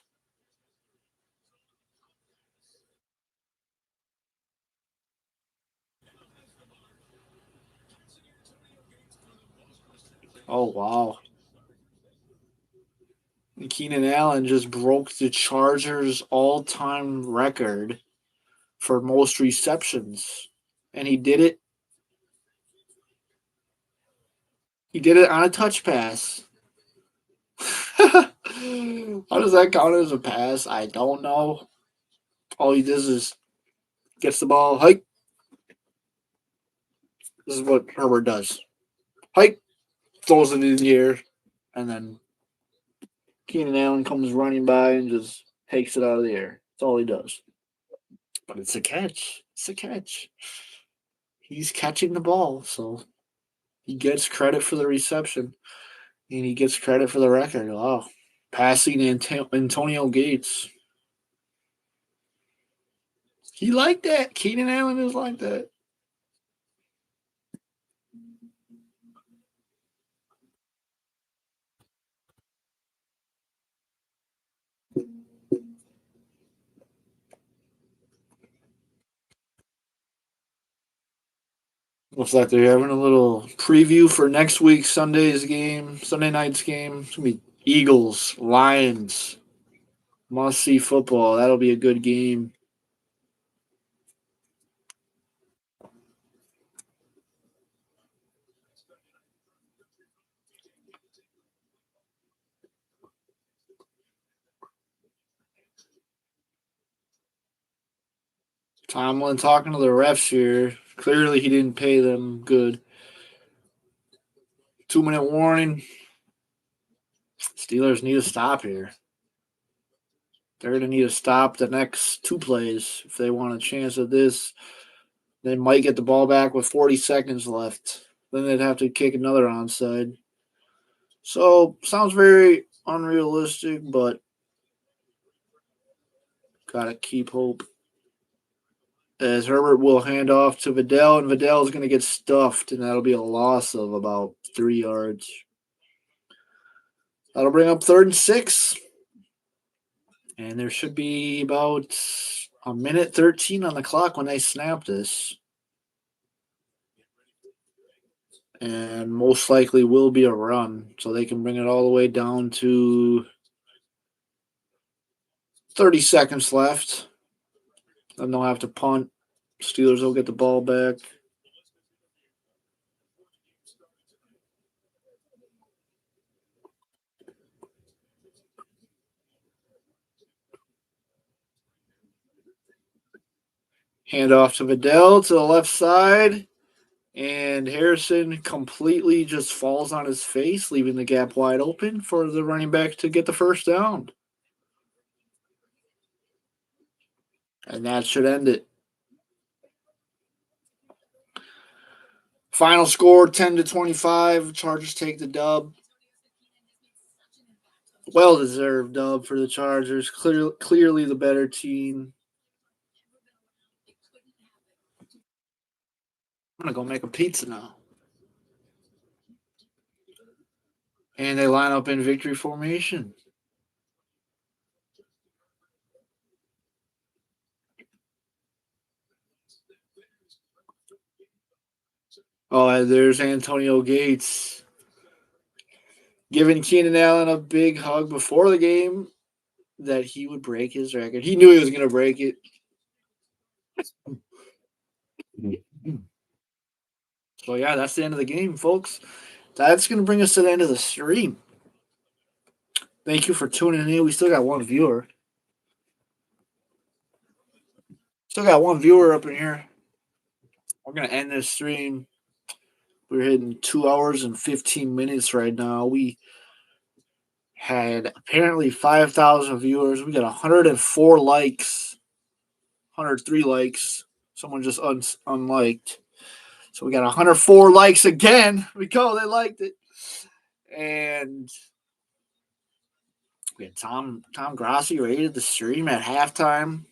[SPEAKER 1] Oh, wow. And Keenan Allen just broke the Chargers' all-time record for most receptions. And he did it. He did it on a touch pass. How does that count as a pass? I don't know. All he does is gets the ball, hike. This is what Herbert does. Hike, throws it in the air, and then Keenan Allen comes running by and just takes it out of the air. That's all he does. But it's a catch. It's a catch. He's catching the ball, so he gets credit for the reception, and he gets credit for the record. Wow. Passing Antonio Gates. He liked that. Keenan Allen is like that. Looks like they're having a little preview for next week's Sunday night's game. It's going to be Eagles, Lions. Must see football. That'll be a good game. Tomlin talking to the refs here. Clearly, he didn't pay them good. 2-minute warning. Steelers need to stop here. They're going to need to stop the next two plays if they want a chance at this. They might get the ball back with 40 seconds left. Then they'd have to kick another onside. So, sounds very unrealistic, but got to keep hope. As Herbert will hand off to Vidal, and Vidal is going to get stuffed, and that'll be a loss of about 3 yards. That'll bring up 3rd and 6. And there should be about a minute 13 on the clock when they snap this. And most likely will be a run, so they can bring it all the way down to 30 seconds left. Then they'll have to punt. Steelers will get the ball back. Hand off to Vidal to the left side. And Harrison completely just falls on his face, leaving the gap wide open for the running back to get the first down. And that should end it. Final score 10-25. Chargers take the dub. Well-deserved dub for the Chargers. Clearly the better team. I'm going to go make a pizza now. And they line up in victory formation. Oh, and there's Antonio Gates giving Keenan Allen a big hug before the game that he would break his record. He knew he was going to break it. So, yeah, that's the end of the game, folks. That's going to bring us to the end of the stream. Thank you for tuning in. We still got one viewer. Still got one viewer up in here. We're going to end this stream. We're hitting 2 hours and 15 minutes right now. We had apparently 5,000 viewers. We got 104 likes, 103 likes. Someone just unliked. So we got 104 likes again. We go. They liked it. And we had Tom Grossi rated the stream at halftime.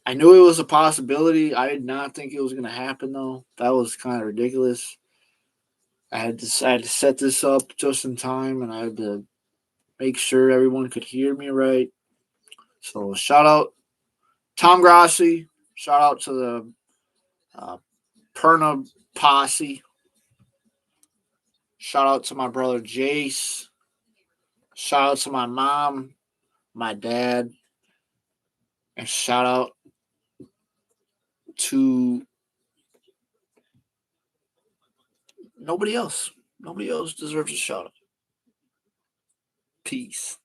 [SPEAKER 1] I knew it was a possibility. I did not think it was going to happen, though. That was kind of ridiculous. I had to set this up just in time, and I had to make sure everyone could hear me right. So shout out Tom Grossi. Shout out to the Perna Posse. Shout out to my brother Jace. Shout out to my mom, my dad, and shout out to nobody else. Nobody else deserves a shout out. Peace.